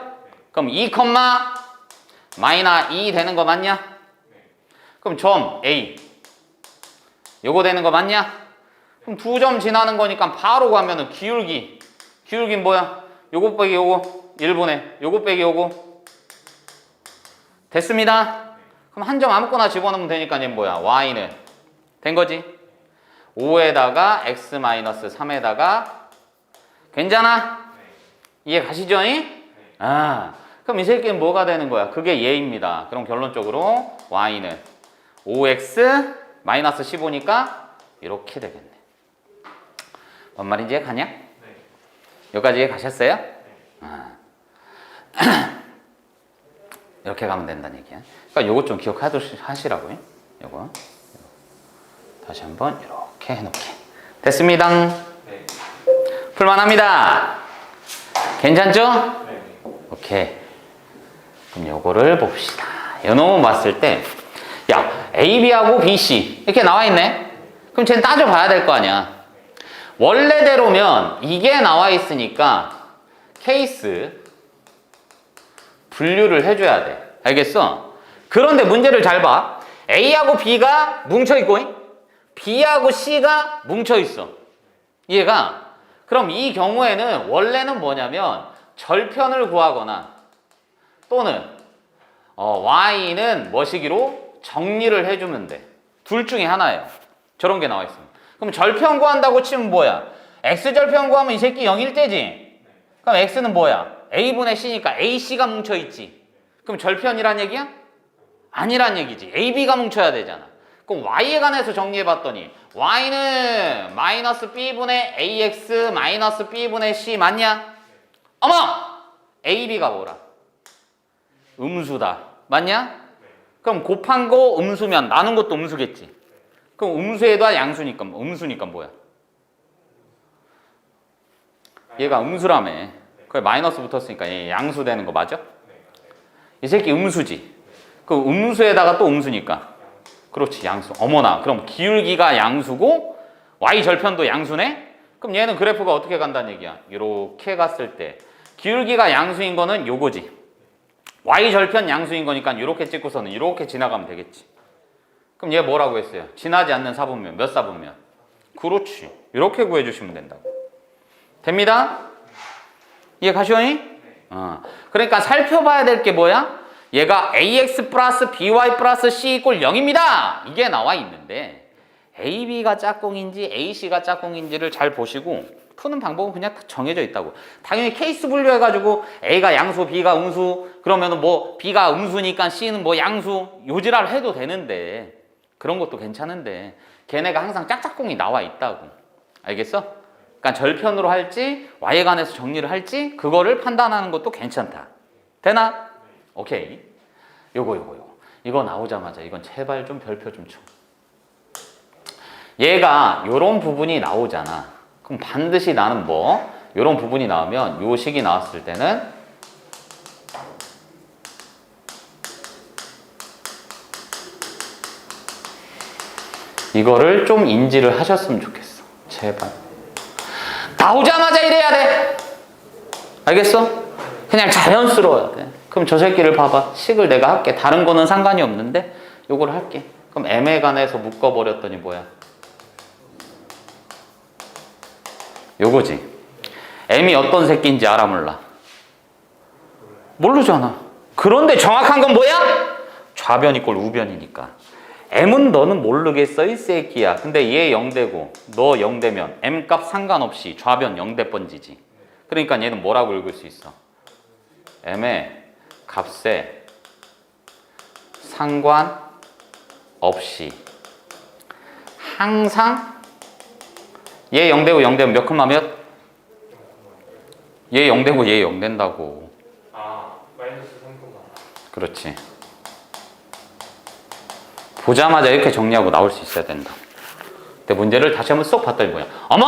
그럼 2, 마이너 2 되는 거 맞냐? 그럼 점 A 요거 되는 거 맞냐? 그럼 두 점 지나는 거니까 바로 가면은 기울기는 뭐야? 요거 빼기 요거 1분의 요거 빼기 요거 됐습니다. 그럼 한 점 아무거나 집어넣으면 되니까 얘 뭐야? y는 된 거지? 5에다가 x-3에다가 괜찮아? 이해 가시죠? 아, 그럼 이 새끼는 뭐가 되는 거야? 그게 얘입니다. 그럼 결론적으로 y는 5x-15니까 이렇게 되겠네. 뭔 말인지 이해 가냐? 여기까지 이해 가셨어요? 아. 이렇게 가면 된다는 얘기야. 그러니까 요거 좀 기억하시라고요. 요거 다시 한번 이렇게 해놓게. 됐습니다. 풀만합니다. 괜찮죠? 오케이. 그럼 요거를 봅시다. 요놈 봤을 때, 야, A, B하고 B, C 이렇게 나와 있네. 그럼 쟤는 따져봐야 될 거 아니야. 원래대로면 이게 나와 있으니까 케이스 분류를 해줘야 돼. 알겠어? 그런데 문제를 잘 봐. A하고 B가 뭉쳐있고 B하고 C가 뭉쳐있어. 이해가? 그럼 이 경우에는 원래는 뭐냐면 절편을 구하거나 또는 Y는 뭐시기로 정리를 해주면 돼. 둘 중에 하나예요. 저런 게 나와 있습니다. 그럼 절편 구한다고 치면 뭐야? X절편 구하면 이 새끼 0일 때지? 그럼 X는 뭐야? A분의 C니까 AC가 뭉쳐있지. 그럼 절편이란 얘기야? 아니란 얘기지. AB가 뭉쳐야 되잖아. 그럼 Y에 관해서 정리해봤더니 Y는 마이너스 B분의 AX 마이너스 B분의 C 맞냐? 어머! AB가 뭐라? 음수다. 맞냐? 그럼 곱한 거 음수면 나눈 것도 음수겠지. 그럼 음수에다 양수니까 음수니까 뭐야? 얘가 음수라며. 그래 마이너스 붙었으니까 얘 양수 되는 거 맞아? 이 새끼 음수지. 그 음수에다가 또 음수니까. 그렇지 양수. 어머나 그럼 기울기가 양수고 y 절편도 양수네? 그럼 얘는 그래프가 어떻게 간다는 얘기야? 이렇게 갔을 때 기울기가 양수인 거는 요거지. y 절편 양수인 거니까 이렇게 찍고서는 이렇게 지나가면 되겠지. 그럼 얘 뭐라고 했어요? 지나지 않는 사분면. 몇 사분면? 그렇지. 이렇게 구해주시면 된다고. 됩니다? 이해 가시오니? 그러니까 살펴봐야 될 게 뭐야? 얘가 ax 플러스 by 플러스 c 이꼴 0입니다. 이게 나와 있는데 ab가 짝꿍인지 ac가 짝꿍인지를 잘 보시고 푸는 방법은 그냥 정해져 있다고. 당연히 케이스 분류해가지고 a가 양수, b가 음수 그러면은 뭐 b가 음수니까 c는 뭐 양수 요지랄 해도 되는데 그런 것도 괜찮은데 걔네가 항상 짝짝꿍이 나와 있다고. 알겠어? 그러니까 절편으로 할지 y에 관해서 정리를 할지 그거를 판단하는 것도 괜찮다. 되나? 오케이. 요거. 이거 나오자마자 이건 제발 좀 별표 좀 쳐. 얘가 요런 부분이 나오잖아. 그럼 반드시 나는 뭐? 요런 부분이 나오면 요 식이 나왔을 때는 이거를 좀 인지를 하셨으면 좋겠어. 제발. 나오자마자 이래야 돼. 알겠어? 그냥 자연스러워야 돼. 그럼 저 새끼를 봐봐. 식을 내가 할게. 다른 거는 상관이 없는데 요걸 할게. 그럼 m에 관해서 묶어버렸더니 뭐야? 요거지. m이 어떤 새끼인지 알아 몰라? 모르잖아. 그런데 정확한 건 뭐야? 좌변 이꼴 우변이니까. m은 너는 모르겠어 이 새끼야. 근데 얘 0되고 너 0되면 m 값 상관없이 좌변 0대 번지지. 그러니까 얘는 뭐라고 읽을 수 있어? m의 값에 상관없이 항상 얘 0되고 0되면 몇 콤마 몇? 얘 0되고 얘 0된다고. 마이너스 3콤마. 그렇지. 보자마자 이렇게 정리하고 나올 수 있어야 된다. 근데 문제를 다시 한번 쏙 봤더니 뭐야? 어머!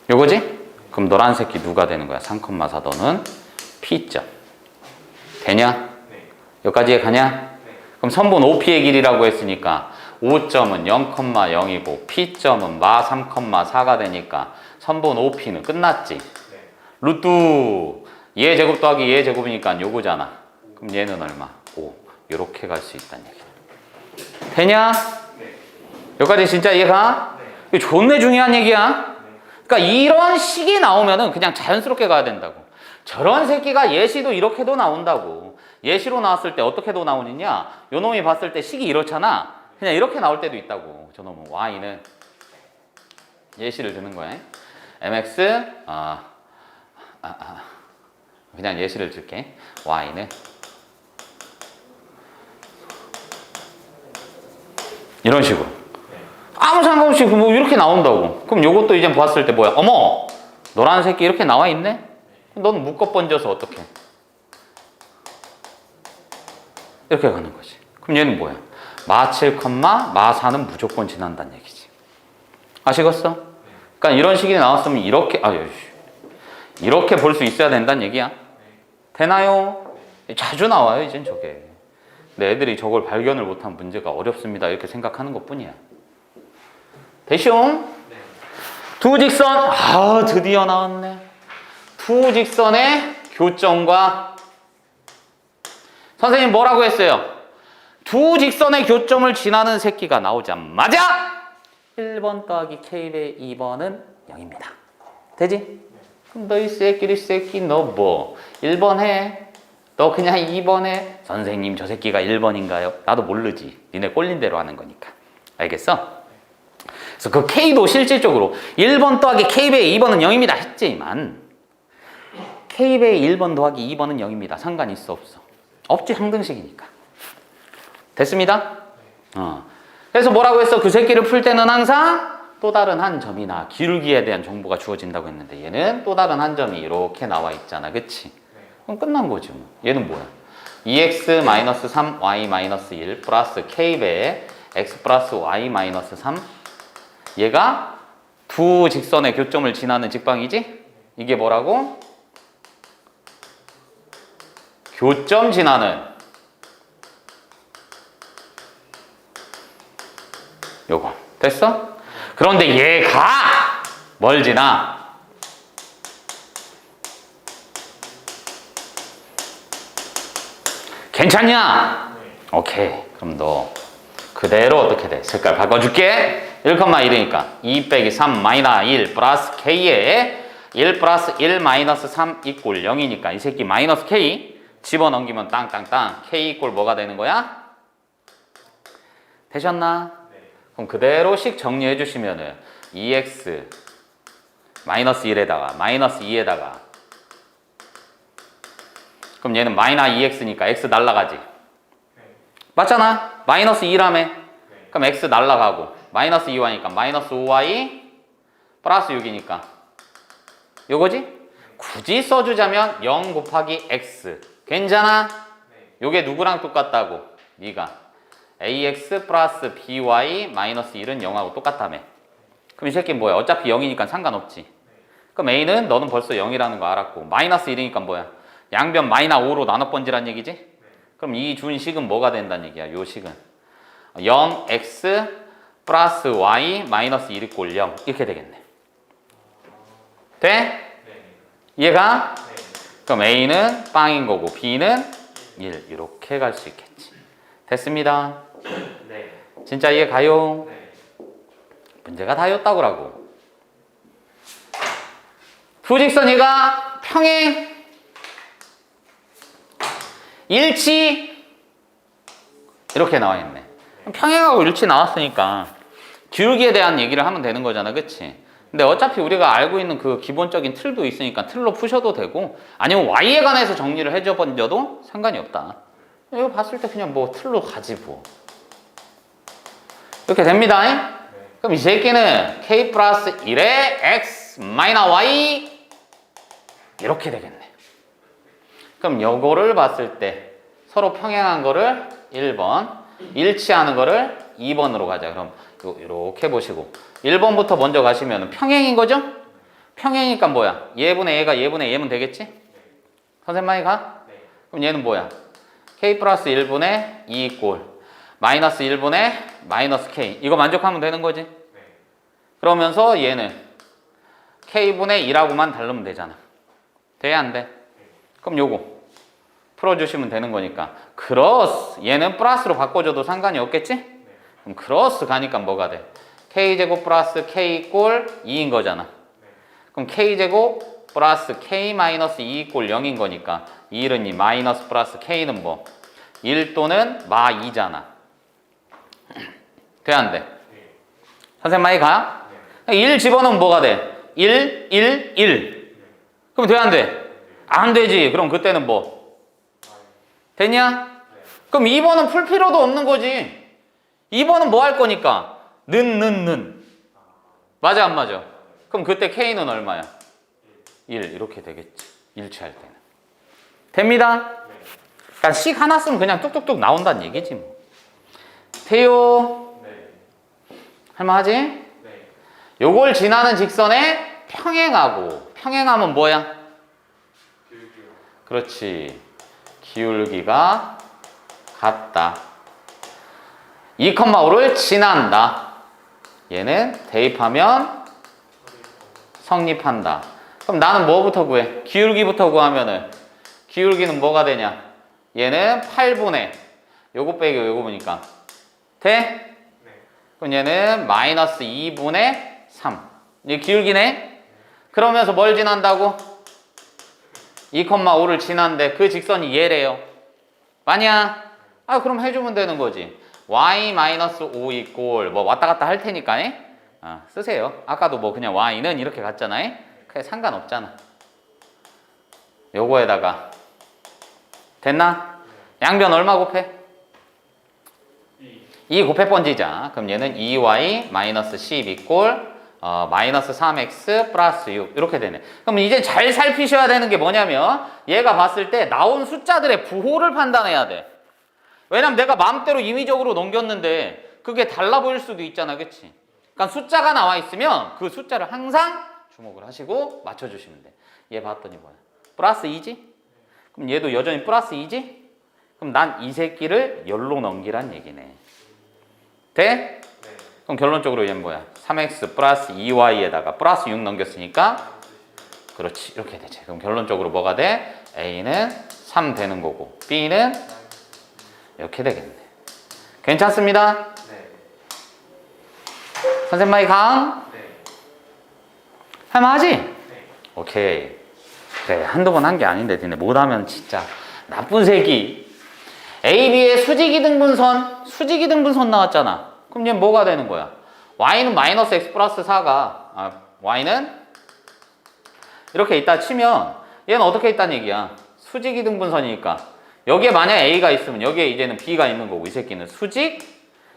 요거지? 그럼 노란 새끼 누가 되는 거야? 3,4 너는 P점. 되냐? 네. 여기까지 가냐? 네. 그럼 선분 OP의 길이라고 했으니까 5점은 0,0이고 P점은 마 3,4가 되니까 선분 OP는 끝났지? 네. 루트 얘 제곱 더하기 얘 제곱이니까 요거잖아. 그럼 얘는 얼마? 5. 요렇게 갈 수 있다는 얘기야. 되냐? 네. 여기까지 진짜 이해가? 네. 이거 존내 중요한 얘기야. 그러니까 이런 식이 나오면은 그냥 자연스럽게 가야 된다고. 저런 새끼가 예시도 이렇게도 나온다고. 예시로 나왔을 때 어떻게도 나오느냐? 요 놈이 봤을 때 식이 이렇잖아. 그냥 이렇게 나올 때도 있다고. 저놈은 y는 예시를 드는 거야. mx 그냥 예시를 들게. y는 이런 식으로 아무 상관없이 뭐 이렇게 나온다고. 그럼 요것도 이제 봤을 때 뭐야? 어머, 노란 새끼 이렇게 나와 있네? 넌 묶어 번져서 어떡해? 이렇게 가는 거지. 그럼 얘는 뭐야? 마 7, 마 4는 무조건 지난다는 얘기지. 아시겠어? 그러니까 이런 식이 나왔으면 이렇게 볼 수 있어야 된다는 얘기야. 되나요? 자주 나와요, 이젠 저게. 근데 애들이 저걸 발견을 못한 문제가 어렵습니다. 이렇게 생각하는 것 뿐이야. 되시오? 두 직선, 드디어 나왔네. 두 직선의 교점과 선생님 뭐라고 했어요? 두 직선의 교점을 지나는 새끼가 나오자마자 1번 더하기 K배 2번은 0입니다. 되지? 그럼 너 이 새끼 너 뭐 1번 해? 너 그냥 2번 해? 선생님 저 새끼가 1번인가요? 나도 모르지. 니네 꼴린 대로 하는 거니까. 알겠어? 그래서 그 K도 실질적으로 1번 더하기 K배 2번은 0입니다 했지만 K배 1번 더하기 2번은 0입니다. 상관 있어 없어? 없지, 상등식이니까. 됐습니다? 그래서 뭐라고 했어? 그 새끼를 풀 때는 항상 또 다른 한 점이나 기울기에 대한 정보가 주어진다고 했는데 얘는 또 다른 한 점이 이렇게 나와 있잖아. 그치? 그럼 끝난 거지 뭐. 얘는 뭐야? 2x-3, y-1 플러스 k배 x 플러스 y-3 얘가 두 직선의 교점을 지나는 직방이지? 이게 뭐라고? 교점 지나는 요거 됐어? 그런데 얘가 뭘 지나? 괜찮냐? 오케이. 그럼 너 그대로 어떻게 돼? 색깔 바꿔줄게. 1,1이니까 2 빼기 3 마이너스 1 플러스 k에 1 플러스 1 마이너스 3 이꼴 0이니까 이 새끼 마이너스 k 집어넘기면 땅땅땅 k 이꼴 뭐가 되는 거야? 되셨나? 그럼 그대로 식 정리해 주시면은 2x 마이너스 1에다가 마이너스 2에다가 그럼 얘는 마이너스 2x니까 x 날라가지. 맞잖아? 마이너스 2라며. 그럼 x 날라가고 마이너스 2y니까 마이너스 5y 플러스 6이니까 요거지? 굳이 써주자면 0 곱하기 x 괜찮아? 요게 누구랑 똑같다고? 네가 ax 플러스 by 마이너스 1은 0하고 똑같다며. 그럼 이 새끼는 뭐야? 어차피 0이니까 상관없지. 그럼 a는 너는 벌써 0이라는 거 알았고 마이너스 1이니까 뭐야? 양변 마이너스 5로 나눠 번지란 얘기지? 그럼 이 준 식은 뭐가 된다는 얘기야? 요 식은 0x 플러스 y 마이너스 1 이꼴 0 이렇게 되겠네. 돼? 이해가? 그럼 a는 빵인 거고 b는 1 이렇게 갈 수 있겠지. 됐습니다. 네. 진짜 이해 가요? 네. 문제가 다였다고라고. 부직선이가 평행, 일치 이렇게 나와 있네. 평행하고 일치 나왔으니까 기울기에 대한 얘기를 하면 되는 거잖아, 그치? 근데 어차피 우리가 알고 있는 그 기본적인 틀도 있으니까 틀로 푸셔도 되고 아니면 y에 관해서 정리를 해줘 번져도 상관이 없다. 이거 봤을 때 그냥 뭐 틀로 가지 뭐. 이렇게 됩니다. 그럼 이 새끼는 k 플러스 1에 x 마이너스 y 이렇게 되겠네. 그럼 요거를 봤을 때 서로 평행한 거를 1번, 일치하는 거를 2번으로 가자. 그럼 이렇게 보시고 1번부터 먼저 가시면 평행인 거죠? 평행이니까 뭐야? 얘분의 얘가 얘분의 얘면 되겠지? 선생님 많이 가? 그럼 얘는 뭐야? k 플러스 1분의 2 이꼴 마이너스 1분의 마이너스 k 이거 만족하면 되는 거지? 그러면서 얘는 k분의 2라고만 다르면 되잖아. 돼? 안 돼? 그럼 요거 풀어주시면 되는 거니까 크로스 얘는 플러스로 바꿔줘도 상관이 없겠지? 그럼 크로스 가니까 뭐가 돼? k제곱 플러스 k 이꼴 2인 거잖아. 그럼 k제곱 플러스 k 마이너스 2 이꼴 0인 거니까 2, 1은 2, 마이너스 플러스 K는 뭐? 1 또는 마 2잖아. 돼, 안 돼? 선생님 많이 가? 1 집어넣으면 뭐가 돼? 1, 1, 1. 그럼 돼, 안 돼? 안 되지. 그럼 그때는 뭐? 됐냐? 그럼 2번은 풀 필요도 없는 거지. 2번은 뭐 할 거니까? 는. 맞아, 안 맞아? 그럼 그때 K는 얼마야? 1. 이렇게 되겠지. 일치할 때는. 됩니다? 그러니까 식 하나 쓰면 그냥 뚝뚝뚝 나온다는 얘기지 뭐. 돼요? 할만하지? 요걸 지나는 직선에 평행하고, 평행하면 뭐야? 그렇지. 기울기가 같다. 2,5를 지난다. 얘는 대입하면 성립한다. 그럼 나는 뭐부터 구해? 기울기부터 구하면은 기울기는 뭐가 되냐? 얘는 8분의 요거 빼기 요거 보니까 돼? 그럼 얘는 마이너스 2분의 3. 이게 기울기네? 그러면서 뭘 지난다고? 2,5를 지난데 그 직선이 얘래요. 맞냐? 아, 그럼 해주면 되는 거지. y-5 이꼴 뭐 왔다 갔다 할 테니까 쓰세요. 아까도 뭐 그냥 y는 이렇게 갔잖아요. 그게 상관없잖아. 요거에다가 됐나? 양변 얼마 곱해? 2 곱해 번지자. 그럼 얘는 2y-10 이꼴 마이너스 3x 플러스 6 이렇게 되네. 그럼 이제 잘 살피셔야 되는 게 뭐냐면 얘가 봤을 때 나온 숫자들의 부호를 판단해야 돼. 왜냐면 내가 마음대로 임의적으로 넘겼는데 그게 달라 보일 수도 있잖아, 그치? 그러니까 숫자가 나와 있으면 그 숫자를 항상 주목을 하시고 맞춰주시면 돼. 얘 봤더니 뭐야? 플러스 2지? 그럼 얘도 여전히 플러스 2지? 그럼 난 이 새끼를 열로 넘기란 얘기네. 돼? 그럼 결론적으로 얘는 뭐야? 3x 플러스 2y에다가 플러스 6 넘겼으니까 그렇지, 이렇게 되지. 그럼 결론적으로 뭐가 돼? A는 3 되는 거고 B는 이렇게 되겠네. 괜찮습니다? 선생님 마이 강? 할만하지? 오케이. 그래, 한두 번 한 게 아닌데 니네 못하면 진짜 나쁜 새끼. A, B의 수직이등분선 나왔잖아. 그럼 얘는 뭐가 되는 거야? y는 마이너스 x 플러스 4가 y는 이렇게 있다 치면 얘는 어떻게 있다는 얘기야? 수직이등분선이니까 여기에 만약 A가 있으면 여기에 이제는 B가 있는 거고 이 새끼는 수직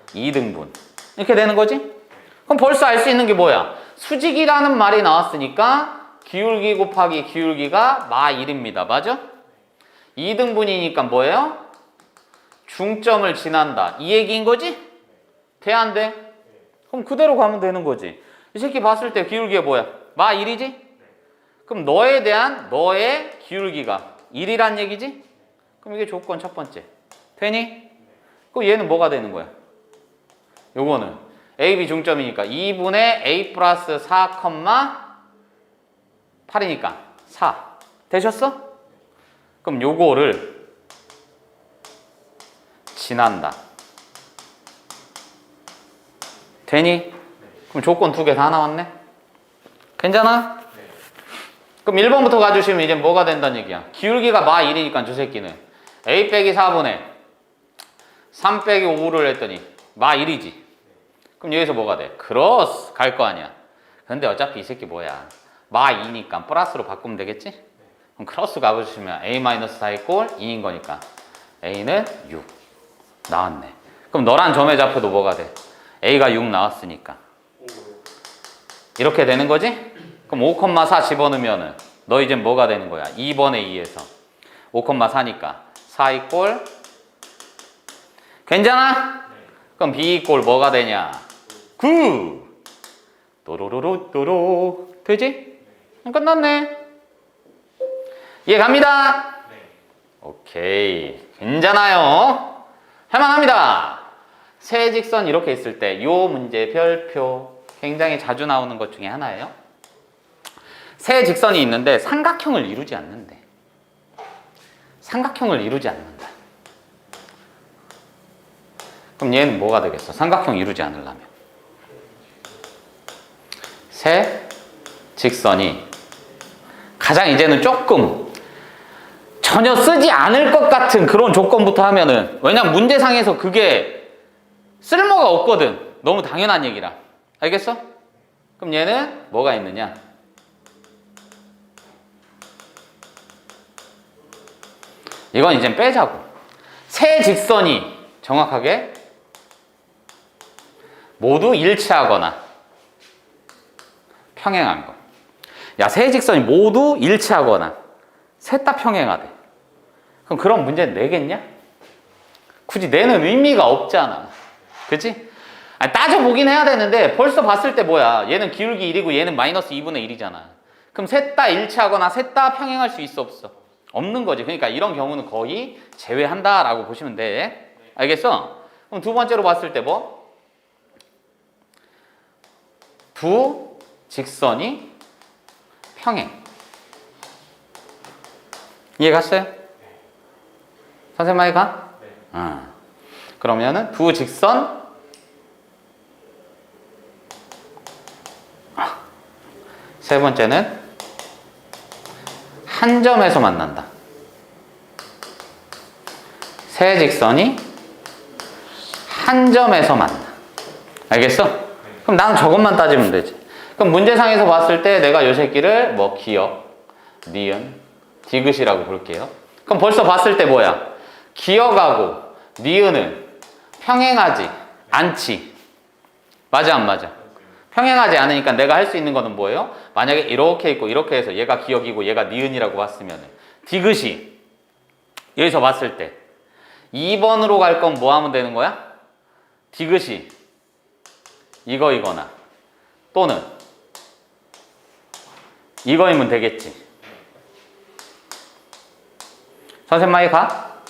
2등분 이렇게 되는 거지? 그럼 벌써 알 수 있는 게 뭐야? 수직이라는 말이 나왔으니까 기울기 곱하기 기울기가 마 1입니다. 맞아? 2등분이니까 뭐예요? 중점을 지난다. 이 얘기인 거지? 돼, 안 돼? 그럼 그대로 가면 되는 거지. 이 새끼 봤을 때 기울기가 뭐야? 마 1이지? 그럼 너에 대한 너의 기울기가 1이란 얘기지? 그럼 이게 조건 첫 번째. 되니? 그럼 얘는 뭐가 되는 거야? 요거는 AB 중점이니까 2분의 A 플러스 4, 8이니까 4. 되셨어? 그럼 요거를 지난다. 되니? 그럼 조건 두 개 다 나왔네? 괜찮아? 그럼 1번부터 가주시면 이제 뭐가 된다는 얘기야? 기울기가 마 1이니까 저 새끼는 A 빼기 4분의 3 빼기 5를 했더니 마 1이지. 그럼 여기서 뭐가 돼? 크로스 갈 거 아니야. 근데 어차피 이 새끼 뭐야? 마 2니까 플러스로 바꾸면 되겠지? 그럼 크로스 가보시면 A-4 이꼴 2인 거니까 A는 6 나왔네. 그럼 너란 점의 좌표도 뭐가 돼? A가 6 나왔으니까 이렇게 되는 거지? 그럼 5,4 집어넣으면 너 이제 뭐가 되는 거야? 2번에 2에서 5,4니까 4 이꼴 괜찮아? 그럼 B 이꼴 뭐가 되냐? 9 또로로로또로 되지? 끝났네. 이해 갑니다? 오케이. 괜찮아요. 할만합니다. 세 직선 이렇게 있을 때 요 문제 별표 굉장히 자주 나오는 것 중에 하나예요. 세 직선이 있는데 삼각형을 이루지 않는데. 삼각형을 이루지 않는다. 그럼 얘는 뭐가 되겠어? 삼각형 이루지 않으려면. 세 직선이 가장 이제는 조금 전혀 쓰지 않을 것 같은 그런 조건부터 하면은, 왜냐면 문제상에서 그게 쓸모가 없거든. 너무 당연한 얘기라. 알겠어? 그럼 얘는 뭐가 있느냐? 이건 이제 빼자고. 세 직선이 정확하게 모두 일치하거나 평행한 거. 야, 세 직선이 모두 일치하거나 셋 다 평행하대. 그럼 그런 문제는 내겠냐? 굳이 내는 의미가 없잖아. 그치? 아니, 따져보긴 해야 되는데 벌써 봤을 때 뭐야? 얘는 기울기 1이고 얘는 마이너스 2분의 1이잖아. 그럼 셋 다 일치하거나 셋 다 평행할 수 있어 없어? 없는 거지. 그러니까 이런 경우는 거의 제외한다라고 보시면 돼. 알겠어? 그럼 두 번째로 봤을 때 뭐? 두 직선이 평행. 이해 갔어요? 선생님 말이 가? 네. 그러면은 두 직선 세 번째는 한 점에서 만난다. 세 직선이 한 점에서 만나. 알겠어? 그럼 나는 저것만 따지면 되지. 그럼 문제상에서 봤을 때 내가 요 새끼를 뭐 기역, 니은, 디귿이라고 볼게요. 그럼 벌써 봤을 때 뭐야? 기역하고 니은은 평행하지 않지. 맞아 안 맞아? 평행하지 않으니까 내가 할 수 있는 거는 뭐예요? 만약에 이렇게 있고 이렇게 해서 얘가 기역이고 얘가 니은이라고 봤으면 디귿이 여기서 봤을 때 2번으로 갈 건 뭐 하면 되는 거야? 디귿이 이거이거나 또는 이거이면 되겠지. 선생님 말이 가?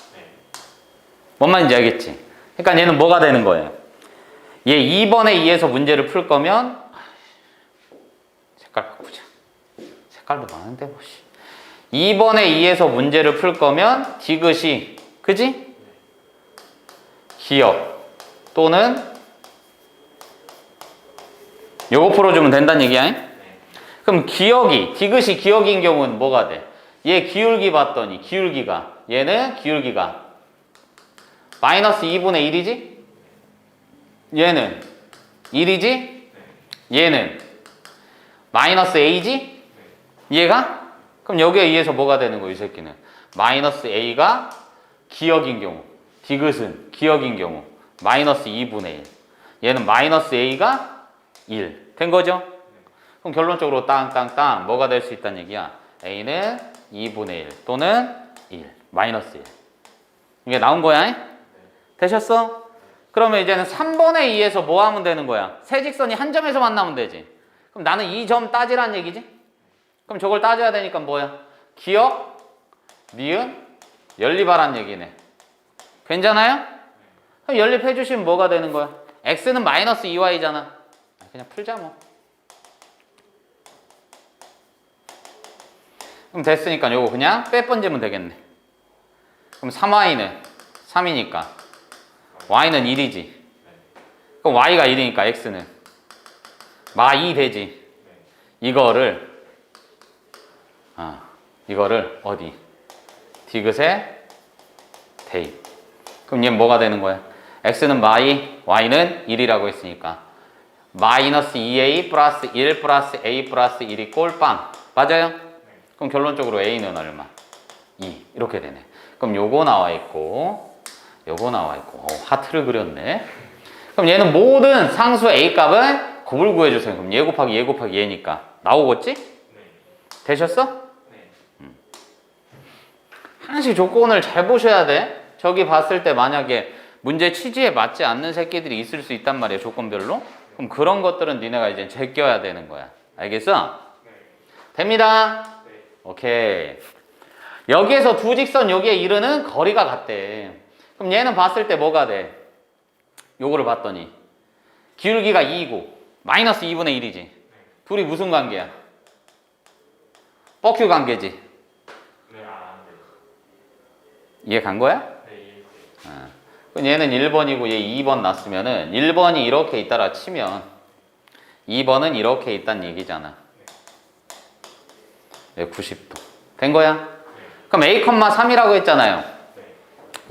뭔 말인지 알겠지? 그러니까 얘는 뭐가 되는 거예요? 얘 2번에 의해서 문제를 풀 거면 색깔 바꾸자. 색깔도 많은데 뭐 2번에 의해서 문제를 풀 거면 디귿이 그지? 기역 또는 요거 풀어주면 된다는 얘기야. 그럼 기역이 디귿이 기역인 경우는 뭐가 돼? 얘 기울기 봤더니 기울기가 얘는 기울기가 마이너스 2분의 1이지? 얘는 1이지? 얘는 마이너스 A지? 얘가? 그럼 여기에 의해서 뭐가 되는 거야 이 새끼는? 마이너스 A가 기역인 경우 디귿은 기역인 경우 마이너스 2분의 1 얘는 마이너스 A가 1 된 거죠? 그럼 결론적으로 땅땅땅 뭐가 될 수 있다는 얘기야? A는 2분의 1 또는 1 마이너스 1 이게 나온 거야? 되셨어? 그러면 이제는 3번에 의해서 뭐 하면 되는 거야? 세 직선이 한 점에서 만나면 되지. 그럼 나는 이 점 따지란 얘기지? 그럼 저걸 따져야 되니까 뭐야? 기역, 니은, 연립하란 얘기네. 괜찮아요? 그럼 연립해 주시면 뭐가 되는 거야? x는 마이너스 2y잖아. 그냥 풀자 뭐. 그럼 됐으니까 요거 그냥 빼번지면 되겠네. 그럼 3y는 3이니까 y는 1이지. 그럼 y가 1이니까 x는 마 2 되지. 이거를 어디? 디귿에 대입. 그럼 얘는 뭐가 되는 거야? x는 마 2, y는 1이라고 했으니까 마이너스 2a 플러스 1 플러스 a 플러스 1이 꼴빵. 맞아요? 그럼 결론적으로 a는 얼마? 2 이렇게 되네. 그럼 요거 나와 있고 요거 나와 있고 하트를 그렸네. 그럼 얘는 모든 상수 a 값을 곱을 구해주세요. 그럼 얘 곱하기 얘 곱하기 얘니까 나오겠지? 되셨어? 항상 조건을 잘 보셔야 돼. 저기 봤을 때 만약에 문제 취지에 맞지 않는 새끼들이 있을 수 있단 말이야 조건별로. 그럼 그런 것들은 니네가 이제 제껴야 되는 거야. 알겠어? 됩니다? 오케이. 여기에서 두 직선 여기에 이르는 거리가 같대. 그럼 얘는 봤을 때 뭐가 돼? 요거를 봤더니 기울기가 2이고 마이너스 2분의 1이지. 둘이 무슨 관계야? 뻑큐 관계지. 이해 간 거야? 그럼 얘는 1번이고 얘 2번 났으면은 1번이 이렇게 있다라 치면 2번은 이렇게 있다는 얘기잖아. 90도. 된 거야? 그럼 a,3이라고 했잖아요.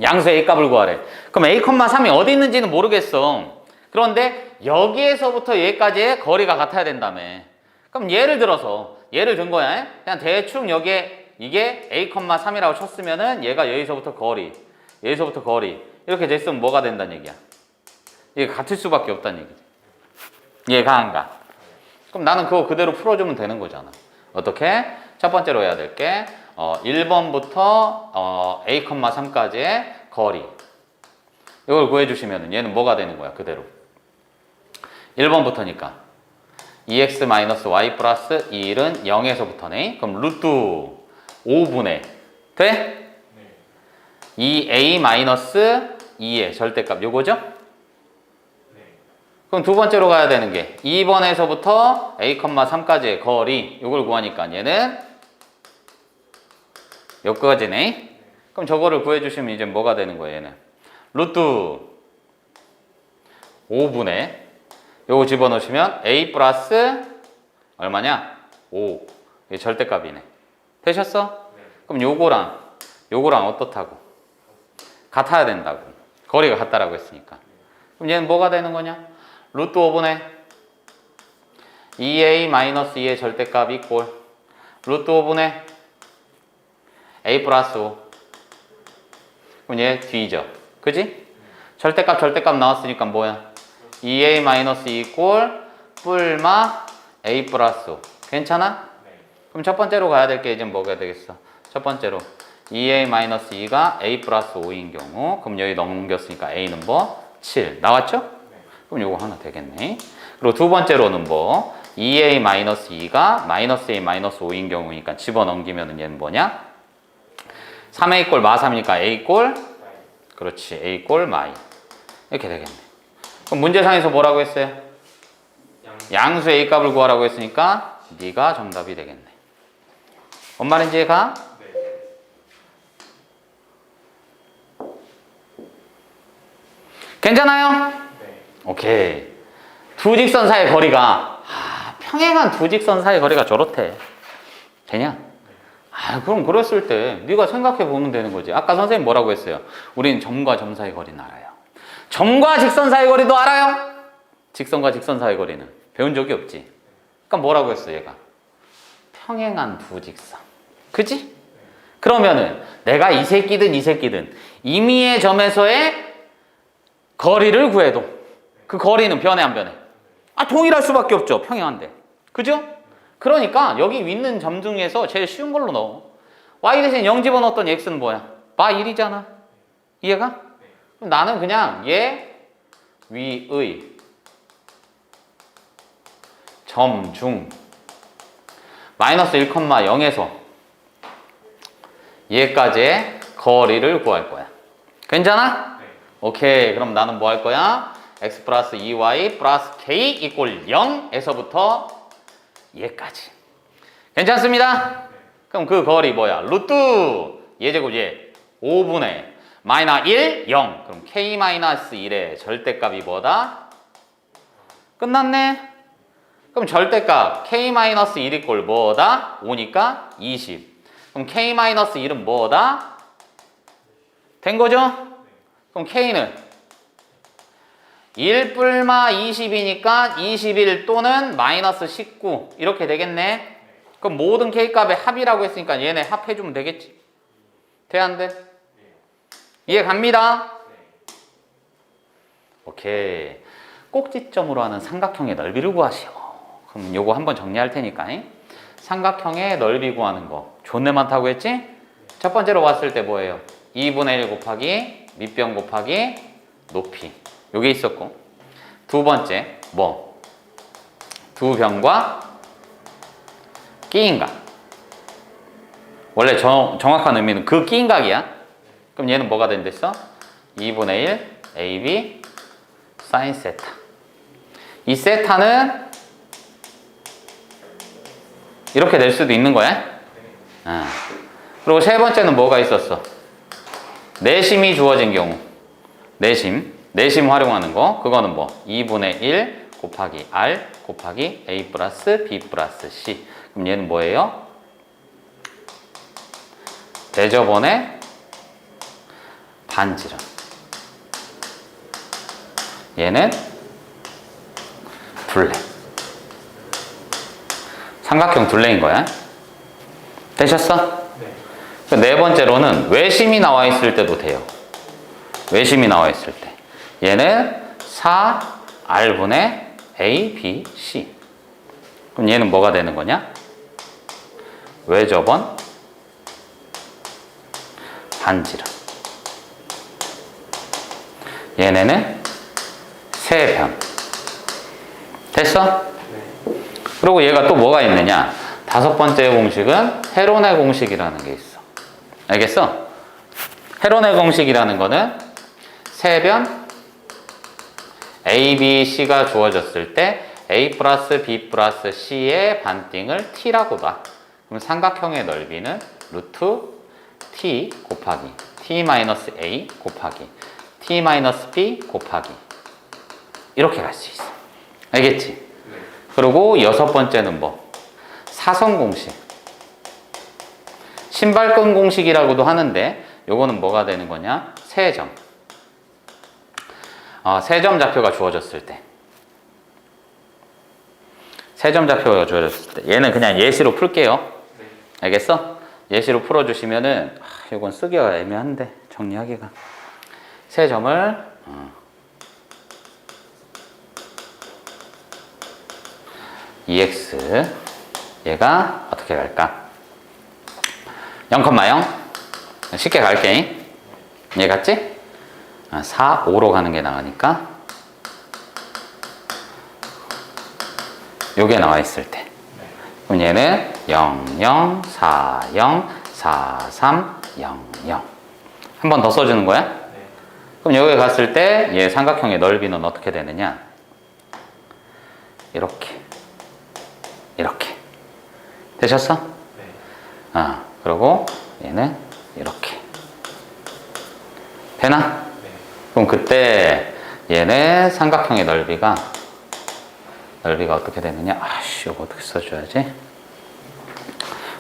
양수 a 값을 구하래. 그럼 a,3이 어디 있는지는 모르겠어. 그런데 여기에서부터 여기까지의 거리가 같아야 된다며. 그럼 예를 든 거야. 그냥 대충 여기에 이게 a,3이라고 쳤으면은 얘가 여기서부터 거리, 여기서부터 거리 이렇게 됐으면 뭐가 된다는 얘기야? 이게 같을 수밖에 없다는 얘기지. 이해가 안 가? 그럼 나는 그거 그대로 풀어주면 되는 거잖아. 어떻게? 첫 번째로 해야 될 게 1번부터 a,3까지의 거리 이걸 구해주시면 얘는 뭐가 되는 거야? 그대로 1번부터니까 2x-y 플러스 1은 0에서부터네. 그럼 루트 5분의 돼? 2a-2의 절대값 요거죠? 그럼 두 번째로 가야 되는 게 2번에서부터 a,3까지의 거리 요걸 구하니까 얘는 여기까지네. 그럼 저거를 구해주시면 이제 뭐가 되는 거예요? 얘는 루트 5분의 요거 집어넣으시면 a 플러스 얼마냐? 5 이게 절대값이네. 되셨어? 그럼 요거랑 어떻다고? 같아야 된다고. 거리가 같다라고 했으니까. 그럼 얘는 뭐가 되는 거냐? 루트 5분의 2a-2의 절대값 이꼴 루트 5분의 a 플러스 5. 그럼 얘 뒤져. 그지? 절대값 나왔으니까 뭐야? 2a-2 이꼴 뿔마 a 플러스 5. 괜찮아? 그럼 첫 번째로 가야 될 게 이제 뭐가 되겠어? 첫 번째로 2a-2가 a 플러스 5인 경우 그럼 여기 넘겼으니까 a는 뭐? 7 나왔죠? 그럼 요거 하나 되겠네. 그리고 두 번째로는 뭐? 2a-2가 마이너스 a-5인 경우니까 집어넘기면 얘는 뭐냐? 3a 꼴 마3이니까 a 꼴 그렇지 a 꼴 마이 이렇게 되겠네. 그럼 문제상에서 뭐라고 했어요? 양수 a 값을 구하라고 했으니까 네가 정답이 되겠네. 뭔 말인지 가? 괜찮아요? 오케이. 두 직선 사이의 거리가 평행한 두 직선 사이의 거리가 저렇대. 되냐? 그럼 그랬을 때 네가 생각해 보면 되는 거지. 아까 선생님 뭐라고 했어요? 우리는 점과 점 사이의 거리는 알아요. 점과 직선 사이의 거리도 알아요. 직선과 직선 사이의 거리는 배운 적이 없지. 그러니까 뭐라고 했어 얘가? 평행한 두 직선. 그지? 그러면은 내가 이 새끼든 임의의 점에서의 거리를 구해도 그 거리는 변해 안 변해? 동일할 수밖에 없죠. 평행한데. 그죠? 그러니까 여기 있는 점 중에서 제일 쉬운 걸로 넣어. y 대신 0 집어넣었더니 x는 뭐야? 마 1이잖아. 이해가? 그럼 나는 그냥 얘 위의 점 중 마이너스 1,0에서 얘까지의 거리를 구할 거야. 괜찮아? 오케이. 그럼 나는 뭐 할 거야? x 플러스 2y 플러스 k 이꼴 0에서부터 얘까지. 괜찮습니다? 그럼 그 거리 뭐야? 루트 얘제곱 얘 5분의 마이너스 1, 0. 그럼 k 마이너스 1의 절대값이 뭐다? 끝났네. 그럼 절대값 k 마이너스 1 이꼴 뭐다? 5니까 20. 그럼 k 마이너스 1은 뭐다? 된 거죠? 그럼 k는 1 뿔마 20이니까 21 또는 마이너스 19 이렇게 되겠네. 그럼 모든 k값의 합이라고 했으니까 얘네 합해주면 되겠지. 돼 안 돼? 이해 갑니다. 오케이. 꼭지점으로 하는 삼각형의 넓이를 구하시오. 그럼 요거 한번 정리할 테니까 삼각형의 넓이 구하는 거 존내 많다고 했지? 첫 번째로 봤을 때 뭐예요? 2분의 1 곱하기 밑변 곱하기 높이 요게 있었고, 두 번째 뭐? 두 변과 끼인각. 원래 정확한 의미는 그 끼인각이야. 그럼 얘는 뭐가 된댔어? 2분의 1 AB 사인 세타. 이 세타는 이렇게 될 수도 있는 거야. 그리고 세 번째는 뭐가 있었어? 내심이 주어진 경우. 내심 활용하는 거. 그거는 뭐? 2분의 1 곱하기 R 곱하기 A 플러스 B 플러스 C. 그럼 얘는 뭐예요? 대저번의 반지름. 얘는 둘레. 삼각형 둘레인 거야. 되셨어? 네. 네 번째로는 외심이 나와 있을 때도 돼요. 외심이 나와 있을 때. 얘는 4R분의 A, B, C. 그럼 얘는 뭐가 되는 거냐? 외저번 반지름. 얘네는 세변. 됐어? 네. 그리고 얘가 또 뭐가 있느냐? 다섯 번째 공식은 헤론의 공식이라는 게 있어. 알겠어? 헤론의 공식이라는 거는 세변 A, B, C가 주어졌을 때 A 플러스 B 플러스 C의 반띵을 T라고 봐. 그럼 삼각형의 넓이는 루트 T 곱하기 T 마이너스 A 곱하기 T 마이너스 B 곱하기 이렇게 갈 수 있어. 알겠지? 네. 그리고 여섯 번째는 뭐? 사선 공식. 신발끈 공식이라고도 하는데 요거는 뭐가 되는 거냐? 세점. 세점 좌표가 주어졌을 때. 세점 좌표가 주어졌을 때. 얘는 그냥 예시로 풀게요. 네. 알겠어? 예시로 풀어주시면은 이건 쓰기가 애매한데 정리하기가. 세 점을 EX 얘가 어떻게 갈까? 0,0 쉽게 갈게. 얘 같지? 4, 5로 가는 게 나으니까 요게 나와 있을 때 그럼 얘는 0, 0, 4, 0, 4, 3, 0, 0 한 번 더 써주는 거야? 네. 그럼 여기 갔을 때 얘 삼각형의 넓이는 어떻게 되느냐? 이렇게 이렇게 되셨어? 네. 그리고 얘는 이렇게 되나? 네. 그럼 그때 얘는 삼각형의 넓이가 어떻게 되느냐? 아씨, 이거 어떻게 써줘야지?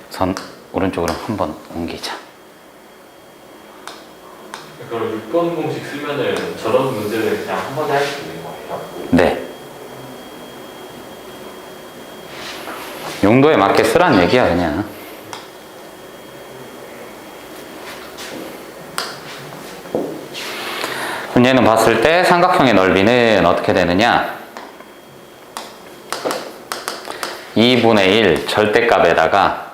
선 오른쪽으로 한번 옮기자. 그럼 6번 공식 쓰면은 저런 문제를 그냥 한 번에 할 수 있는 거예요? 네. 용도에 맞게 쓰란 얘기야, 그냥. 그럼 얘는 봤을 때 삼각형의 넓이는 어떻게 되느냐? 2분의 1 절대값에다가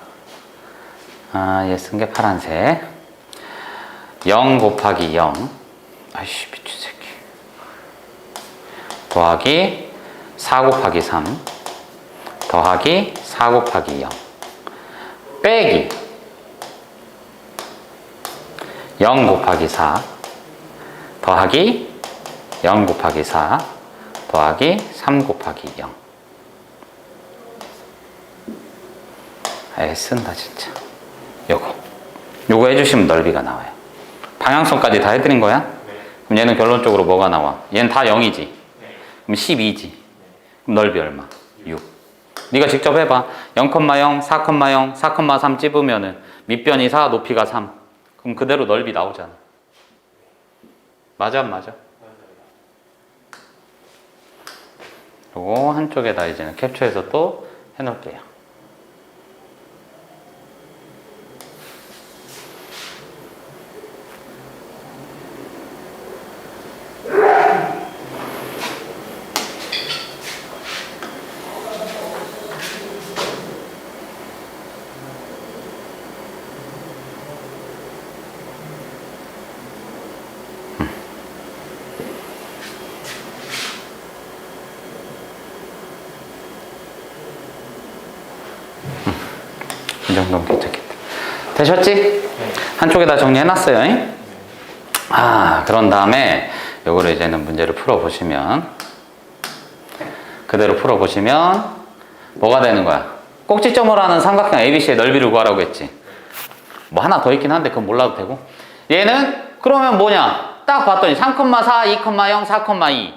얘 쓴 게 파란색 0 곱하기 0 아이씨 미친 새끼 더하기 4 곱하기 3 더하기 4 곱하기 0 빼기 0 곱하기 4 더하기 0 곱하기 4 더하기 3 곱하기 0 쓴다 진짜. 요거 해주시면 넓이가 나와요. 방향성까지 다 해드린 거야? 네. 그럼 얘는 결론적으로 뭐가 나와? 얘는 다 0이지. 네. 그럼 12지. 그럼 넓이 얼마? 6. 네가 직접 해봐. 0,0, 4,0, 4,3 찝으면은 밑변이 4, 높이가 3. 그럼 그대로 넓이 나오잖아. 맞아, 안 맞아? 요거 한쪽에다 이제는 캡처해서 또 해놓을게요. 이 정도면 괜찮겠다. 되셨지? 네. 한쪽에다 정리해놨어요. 그런 다음에 요거를 이제는 문제를 풀어보시면 그대로 풀어보시면 뭐가 되는 거야? 꼭지점으로 하는 삼각형 ABC의 넓이를 구하라고 했지. 뭐 하나 더 있긴 한데 그건 몰라도 되고 얘는 그러면 뭐냐? 딱 봤더니 3,4, 2,0, 4,2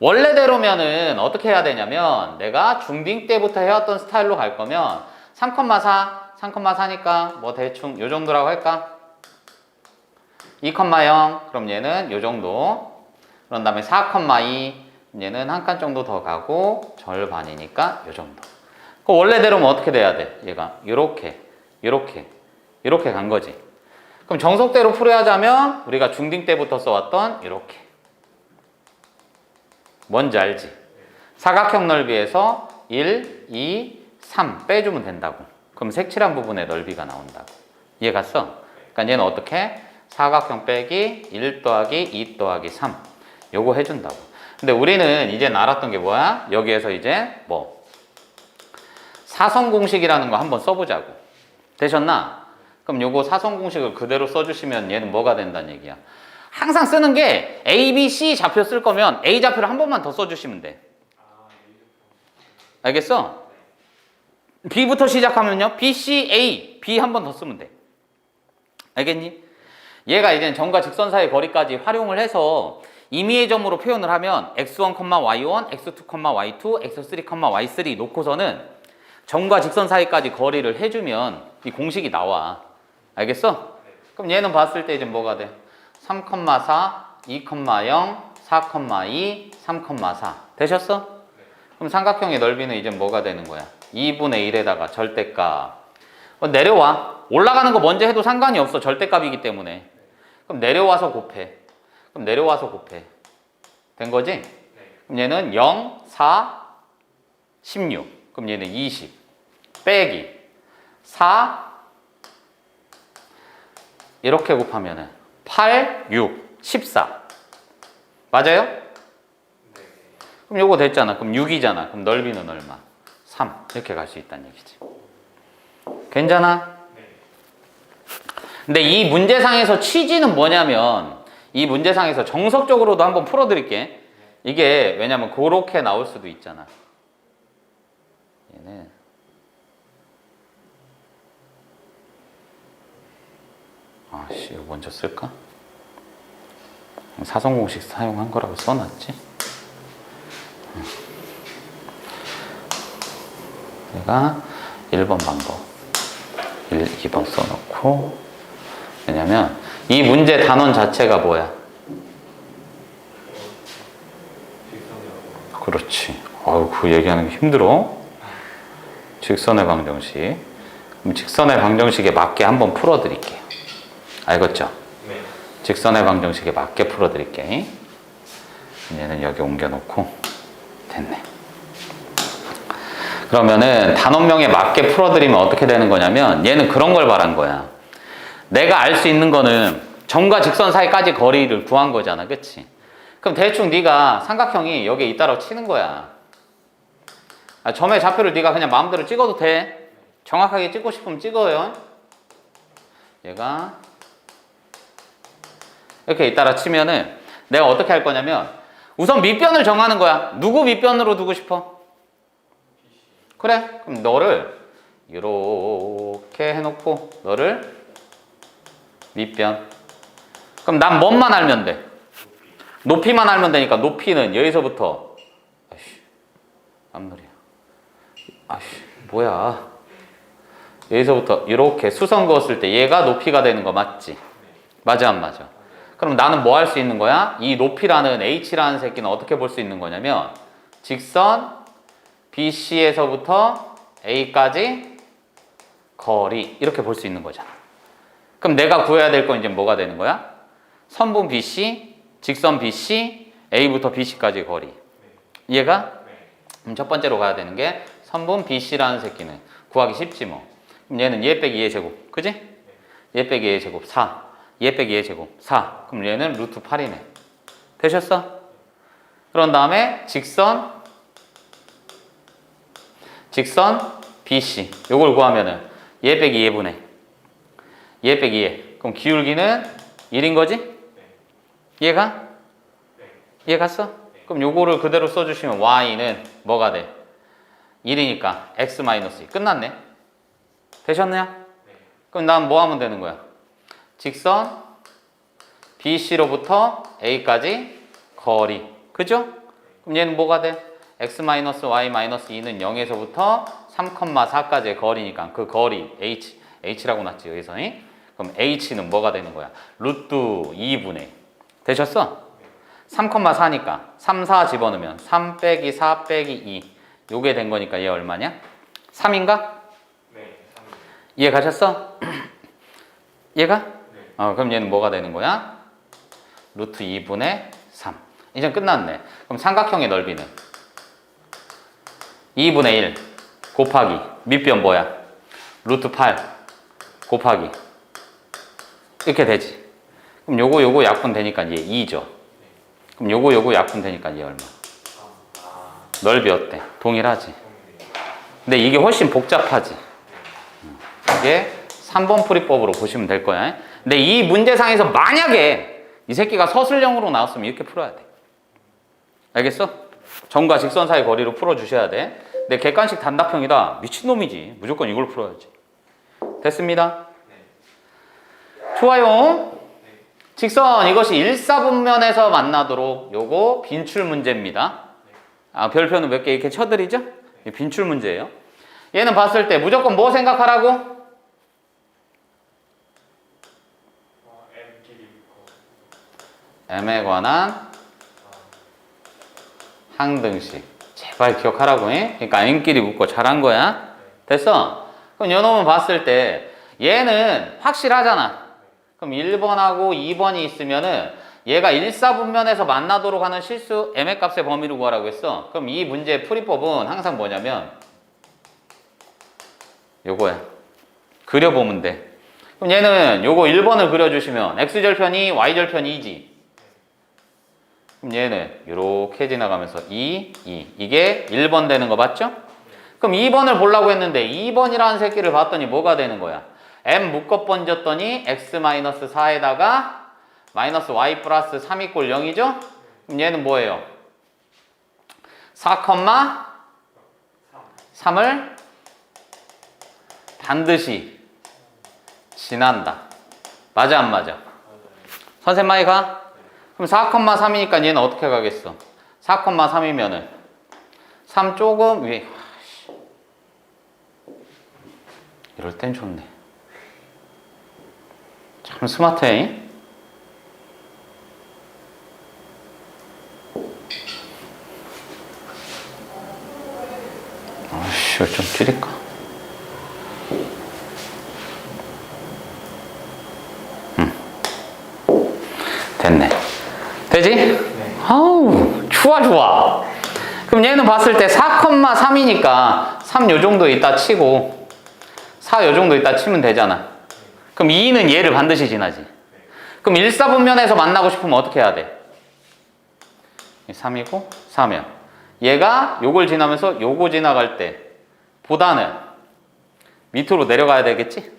원래대로면은 어떻게 해야 되냐면 내가 중딩 때부터 해왔던 스타일로 갈 거면 3,4, 3,4니까 뭐 대충 요 정도라고 할까? 2,0 그럼 얘는 요 정도. 그런 다음에 4,2 얘는 한 칸 정도 더 가고 절반이니까 요 정도. 그 원래대로면 어떻게 돼야 돼? 얘가 요렇게 간 거지. 그럼 정석대로 풀이하자면 우리가 중딩 때부터 써왔던 이렇게. 뭔지 알지? 사각형 넓이에서 1, 2, 3 빼주면 된다고. 그럼 색칠한 부분의 넓이가 나온다고. 이해 갔어? 그러니까 얘는 어떻게? 사각형 빼기 1 더하기 2 더하기 3 요거 해준다고. 근데 우리는 이제 알았던 게 뭐야? 여기에서 이제 뭐 사선 공식이라는 거 한번 써보자고. 되셨나? 그럼 요거 사선 공식을 그대로 써주시면 얘는 뭐가 된다는 얘기야. 항상 쓰는 게 A, B, C 좌표 쓸 거면 A 좌표를 한 번만 더 써주시면 돼. 알겠어? B부터 시작하면요. B, C, A, B 한 번 더 쓰면 돼. 알겠니? 얘가 이제 점과 직선 사이 거리까지 활용을 해서 임의의 점으로 표현을 하면 x1, y1, x2, y2, x3, y3 놓고서는 점과 직선 사이까지 거리를 해주면 이 공식이 나와. 알겠어? 그럼 얘는 봤을 때 이제 뭐가 돼? 3,4, 2,0, 4,2, 3,4 되셨어? 그럼 삼각형의 넓이는 이제 뭐가 되는 거야? 2분의 1에다가 절대값. 내려와. 올라가는 거 먼저 해도 상관이 없어. 절대값이기 때문에. 그럼 내려와서 곱해. 그럼 내려와서 곱해. 된 거지? 그럼 얘는 0, 4, 16. 그럼 얘는 20. 빼기 4 이렇게 곱하면은 8, 6, 14. 맞아요? 그럼 요거 됐잖아. 그럼 6이잖아. 그럼 넓이는 얼마? 3. 이렇게 갈 수 있다는 얘기지. 괜찮아? 근데 이 문제상에서 취지는 뭐냐면 이 문제상에서 정석적으로도 한번 풀어드릴게. 이게 왜냐면 그렇게 나올 수도 있잖아. 얘는 아씨 이거 먼저 쓸까? 사선공식 사용한 거라고 써놨지? 내가 1번 방법 1, 2번 써놓고 왜냐면 이 문제 단원 자체가 뭐야? 그렇지. 아유 그 얘기하는 게 힘들어. 직선의 방정식. 그럼 직선의 방정식에 맞게 한번 풀어드릴게요. 알겠죠? 네. 직선의 방정식에 맞게 풀어드릴게. 얘는 여기 옮겨놓고 됐네. 그러면은 단원명에 맞게 풀어드리면 어떻게 되는 거냐면 얘는 그런 걸 말한 거야. 내가 알 수 있는 거는 점과 직선 사이까지 거리를 구한 거잖아. 그치? 그럼 대충 네가 삼각형이 여기에 있다라고 치는 거야. 점의 좌표를 네가 그냥 마음대로 찍어도 돼. 정확하게 찍고 싶으면 찍어요. 얘가 이렇게 있다라 치면은 내가 어떻게 할 거냐면 우선 밑변을 정하는 거야. 누구 밑변으로 두고 싶어? 그래. 그럼 너를 이렇게 해놓고 너를 밑변. 그럼 난 뭔만 알면 돼? 높이만 알면 되니까 높이는 여기서부터 아이씨 앞머리야. 아이씨 뭐야. 여기서부터 이렇게 수선 그었을 때 얘가 높이가 되는 거 맞지? 맞아 안 맞아? 그럼 나는 뭐 할 수 있는 거야? 이 높이라는 h라는 새끼는 어떻게 볼 수 있는 거냐면 직선 BC에서부터 A까지 거리 이렇게 볼 수 있는 거잖아. 그럼 내가 구해야 될 건 이제 뭐가 되는 거야? 선분 BC, 직선 BC, A부터 BC까지 거리. 이해가? 그럼 첫 번째로 가야 되는 게 선분 BC라는 새끼는 구하기 쉽지 뭐. 그럼 얘는 얘 빼기 얘 제곱. 그지? 얘 빼기 얘 제곱 4. 얘 빼기 얘 제곱 4. 그럼 얘는 루트 8이네. 되셨어? 그런 다음에 직선 BC 요걸 구하면은 얘 빼기 얘분의 얘 빼기 얘. 그럼 기울기는 1인 거지? 얘가? 얘 갔어? 그럼 요거를 그대로 써주시면 y는 뭐가 돼? 1이니까 x-2 끝났네. 되셨나요? 그럼 난 뭐 하면 되는 거야? 직선 BC로부터 A까지 거리. 그죠? 그럼 얘는 뭐가 돼? x-y-2는 0에서부터 3,4까지의 거리니까 그 거리 H라고 놨지 여기서. 그럼 그럼 h는 뭐가 되는 거야? 루트 2분의 되셨어? 3,4니까 3, 4 집어넣으면 3 빼기 4 빼기 2 요게 된 거니까 얘 얼마냐? 3인가? 네. 3. 이해 가셨어? 얘가? 네. 그럼 얘는 뭐가 되는 거야? 루트 2분의 3 이제 끝났네. 그럼 삼각형의 넓이는 2분의 1 곱하기 밑변 뭐야? 루트 8 곱하기 이렇게 되지. 그럼 요거 약분 되니까 얘 2죠. 그럼 요거 약분 되니까 얘 얼마? 넓이 어때? 동일하지? 근데 이게 훨씬 복잡하지. 이게 3번 풀이법으로 보시면 될 거야. 근데 이 문제상에서 만약에 이 새끼가 서술형으로 나왔으면 이렇게 풀어야 돼. 알겠어? 점과 직선 사이 거리로 풀어주셔야 돼. 근데 객관식 단답형이다. 미친놈이지. 무조건 이걸 풀어야지. 됐습니다. 좋아요. 직선 이것이 일사분면에서 만나도록 요거 빈출 문제입니다. 별표는 몇 개 이렇게 쳐드리죠? 빈출 문제예요. 얘는 봤을 때 무조건 뭐 생각하라고? m에 관한 항등식. 제발 기억하라고 해. 그러니까 m끼리 묶고 잘한 거야. 됐어? 그럼 요놈은 봤을 때 얘는 확실하잖아. 그럼 1번하고 2번이 있으면은 얘가 일사분면에서 만나도록 하는 실수 m의 값의 범위를 구하라고 했어. 그럼 이 문제의 풀이법은 항상 뭐냐면 요거야. 그려보면 돼. 그럼 얘는 요거 1번을 그려주시면 x절편이 y절편이 2지. 그럼 얘는 이렇게 지나가면서 2, 2. 이게 1번 되는 거 맞죠? 그럼 2번을 보려고 했는데 2번이라는 새끼를 봤더니 뭐가 되는 거야? m 묶어 번졌더니 x-4에다가 마이너스 y 플러스 3 이꼴 0이죠? 그럼 얘는 뭐예요? 4,3을 반드시 지난다. 맞아 안 맞아? 선생님 많이 가? 그럼 4,3이니까 얘는 어떻게 가겠어? 4,3이면은 3 조금 위에. 이럴 땐 좋네. 참 스마트해. 아씨, 좀 줄일까? 됐네. 되지? 네. 아우, 좋아. 그럼 얘는 봤을 때 4,3이니까 3 요 정도 있다 치고 4 요 정도 있다 치면 되잖아. 그럼 2는 얘를 반드시 지나지. 그럼 일사분면에서 만나고 싶으면 어떻게 해야 돼? 3이고 4면 얘가 요걸 지나면서 요거 지나갈 때 보다는 밑으로 내려가야 되겠지?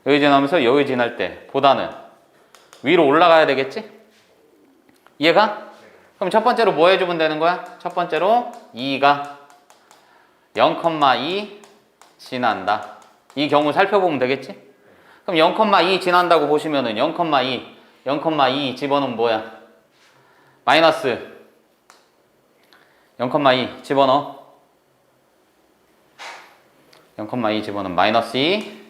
여기 지나면서 여기 지날 때 보다는 위로 올라가야 되겠지? 이해가? 그럼 첫 번째로 뭐 해주면 되는 거야? 첫 번째로 2가 0,2 지난다. 이 경우 살펴보면 되겠지? 그럼 0,2 지난다고 보시면은 0,2 집어넣으면 뭐야? 마이너스 0,2 집어넣어. 0,2 집어넣으면 마이너스 2.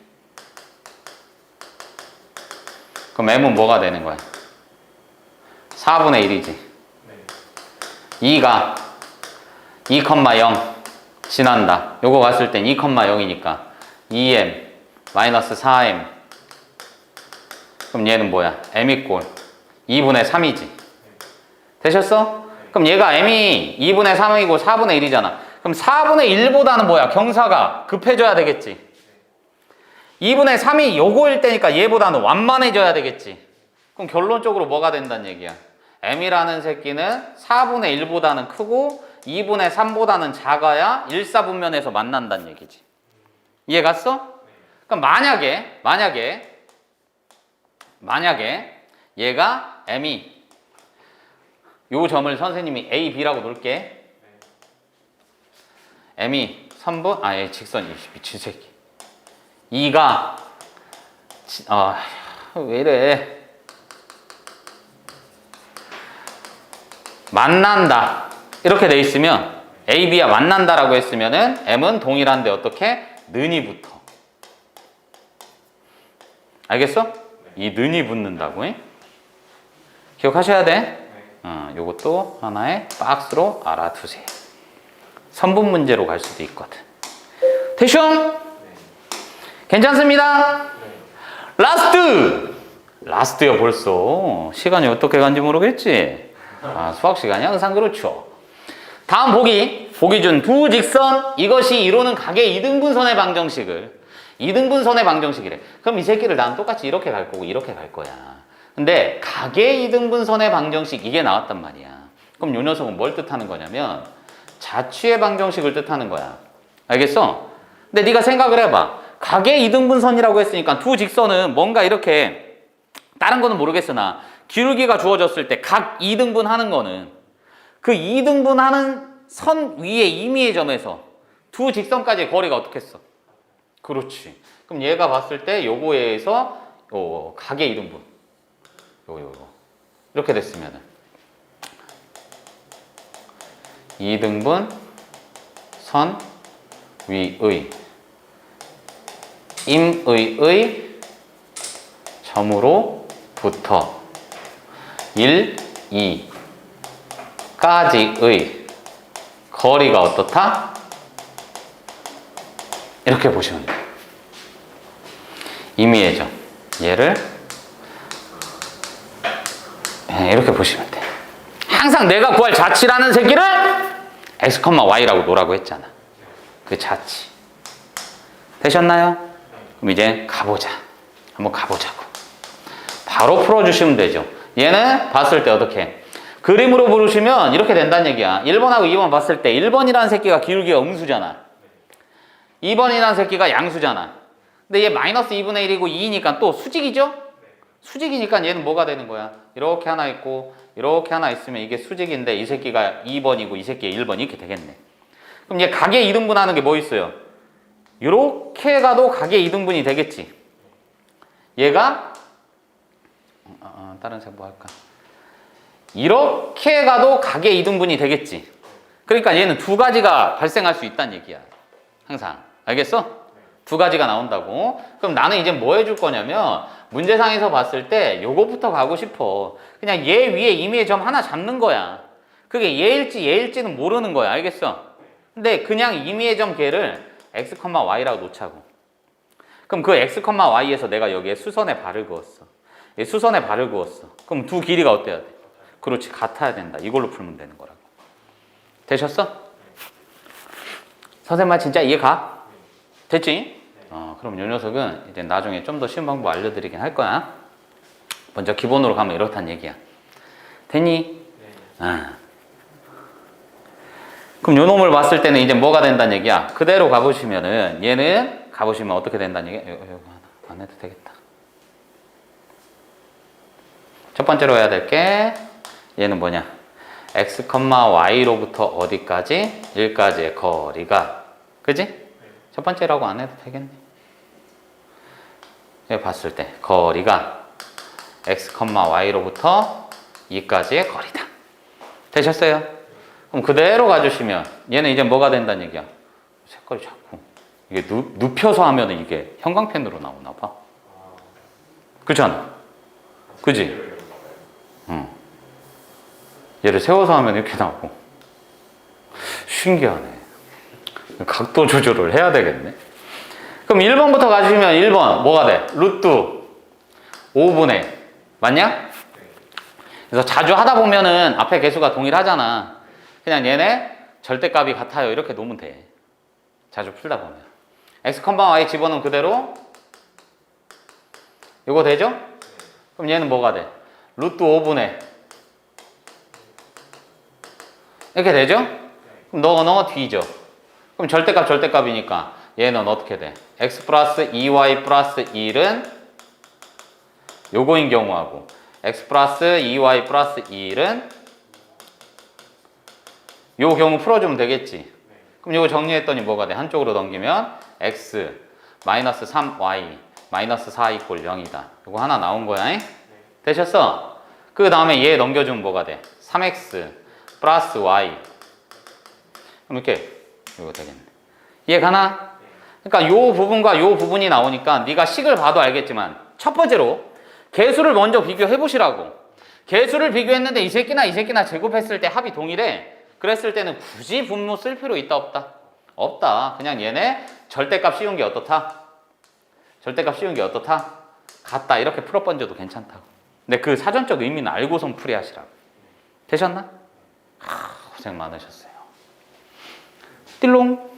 그럼 m은 뭐가 되는 거야? 4분의 1이지. 2가 2,0 지난다. 요거 갔을 땐 2,0이니까 2m 마이너스 4m. 그럼 얘는 뭐야? m 이꼴 2분의 3이지. 되셨어? 그럼 얘가 m이 2분의 3이고 4분의 1이잖아. 그럼 4분의 1보다는 뭐야? 경사가 급해져야 되겠지. 2분의 3이 요거일 때니까 얘보다는 완만해져야 되겠지. 그럼 결론적으로 뭐가 된다는 얘기야? m이라는 새끼는 4분의 1보다는 크고 2분의 3보다는 작아야 일사분면에서 만난다는 얘기지. 이해 갔어? 그럼 만약에 얘가 m이 요 점을 선생님이 A, B라고 놓을게. m이 선분, 직선이 미친 새끼. 2가 왜 이래? 만난다 이렇게 돼 있으면 A, B야 만난다라고 했으면은 M은 동일한데 어떻게? 는이 붙어. 알겠어? 이 는이 붙는다고. 기억하셔야 돼. 요것도 하나의 박스로 알아두세요. 선분 문제로 갈 수도 있거든. 대충 괜찮습니다. 라스트요. 벌써 시간이 어떻게 간지 모르겠지. 수학 시간이 항상 그렇죠. 다음 보기 준 두 직선, 이것이 이루는 각의 이등분선의 방정식을, 이등분선의 방정식이래. 그럼 이 새끼를 난 똑같이 이렇게 갈 거고 이렇게 갈 거야. 근데 각의 이등분선의 방정식 이게 나왔단 말이야. 그럼 요 녀석은 뭘 뜻하는 거냐면 자취의 방정식을 뜻하는 거야. 알겠어? 근데 네가 생각을 해봐. 각의 이등분선이라고 했으니까 두 직선은 뭔가 이렇게, 다른 거는 모르겠으나 기울기가 주어졌을 때 각 2등분 하는 거는 그 2등분 하는 선 위에 임의의 점에서 두 직선까지의 거리가 어떻게 했어? 그렇지. 그럼 얘가 봤을 때 요거에서 각의 2등분 요거 이렇게 됐으면은 2등분 선 위의 임의의 점으로부터 1, 2까지의 거리가 어떻다? 이렇게 보시면 돼요. 임의의 점. 얘를 이렇게 보시면 돼요. 항상 내가 구할 자치라는 새끼를 x, y라고 놓으라고 했잖아. 그 자치. 되셨나요? 그럼 이제 가보자. 한번 가보자고. 바로 풀어주시면 되죠. 얘는 봤을 때 어떻게? 그림으로 보시면 이렇게 된다는 얘기야. 1번하고 2번 봤을 때 1번이라는 새끼가 기울기가 음수잖아. 2번이라는 새끼가 양수잖아. 근데 얘 마이너스 2분의 1이고 2니까 또 수직이죠? 수직이니까 얘는 뭐가 되는 거야? 이렇게 하나 있고 이렇게 하나 있으면 이게 수직인데 이 새끼가 2번이고 이 새끼가 1번 이렇게 되겠네. 그럼 얘 각의 이등분 하는 게 뭐 있어요? 이렇게 가도 각의 이등분이 되겠지. 얘가 다른 색 뭐 할까? 이렇게 가도 각의 이등분이 되겠지. 그러니까 얘는 두 가지가 발생할 수 있다는 얘기야. 항상. 알겠어? 두 가지가 나온다고. 그럼 나는 이제 뭐 해줄 거냐면 문제상에서 봤을 때 요거부터 가고 싶어. 그냥 얘 위에 임의의 점 하나 잡는 거야. 그게 얘일지 얘일지는 모르는 거야. 알겠어? 근데 그냥 임의의 점 걔를 x, y라고 놓자고. 그럼 그 x, y에서 내가 여기에 수선에 발을 그었어. 수선에 발을 그었어. 그럼 두 길이가 어때야 돼? 그렇지, 같아야 된다. 이걸로 풀면 되는 거라고. 되셨어? 선생님 말 진짜 이해 가? 됐지? 그럼 요 녀석은 이제 나중에 좀 더 쉬운 방법 알려드리긴 할 거야. 먼저 기본으로 가면 이렇단 얘기야. 됐니? 그럼 요 놈을 봤을 때는 이제 뭐가 된다는 얘기야? 그대로 가보시면은 얘는 가보시면 어떻게 된다는 얘기야? 이거 안 해도 되겠다. 첫 번째로 해야 될 게 얘는 뭐냐? x, y로부터 어디까지? 1까지의 거리가, 그지? 첫 번째라고 안 해도 되겠네. 얘 봤을 때 거리가 x, y로부터 2까지의 거리다. 되셨어요? 그럼 그대로 가주시면 얘는 이제 뭐가 된다는 얘기야? 색깔이 자꾸 이게 눕혀서 하면 이게 형광펜으로 나오나 봐. 그렇잖아. 그지? 얘를 세워서 하면 이렇게 나오고. 신기하네. 각도 조절을 해야 되겠네. 그럼 1번부터 가주시면 1번 뭐가 돼? 루트 5분의 맞냐? 그래서 자주 하다 보면은 앞에 개수가 동일하잖아. 그냥 얘네 절대값이 같아요 이렇게 놓으면 돼. 자주 풀다 보면 x, y 집어넣으면 그대로 이거 되죠? 그럼 얘는 뭐가 돼? 루트 5분의 이렇게 되죠? 그럼 너 뒤져. 그럼 절대값이니까 얘는 어떻게 돼? x 플러스 2y 플러스 1은 요거인 경우하고 x 플러스 2y 플러스 1은 요 경우 풀어주면 되겠지. 그럼 요거 정리했더니 뭐가 돼? 한쪽으로 넘기면 x 마이너스 3y 마이너스 4 이꼴 0이다. 요거 하나 나온 거야. 되셨어? 그 다음에 얘 넘겨주면 뭐가 돼? 3x 플러스 y. 그럼 이렇게 이거 되겠네. 이해 가나? 그러니까 요 부분과 요 부분이 나오니까 네가 식을 봐도 알겠지만 첫 번째로 개수를 먼저 비교해 보시라고. 개수를 비교했는데 이 새끼나 제곱했을 때 합이 동일해. 그랬을 때는 굳이 분모 쓸 필요 있다 없다? 없다. 그냥 얘네 절대값 씌운 게 어떻다? 절대값 씌운 게 어떻다? 같다. 이렇게 풀어번져도 괜찮다고. 근데 그 사전적 의미는 알고선 풀이하시라고. 되셨나? 고생 많으셨어요. 띨롱.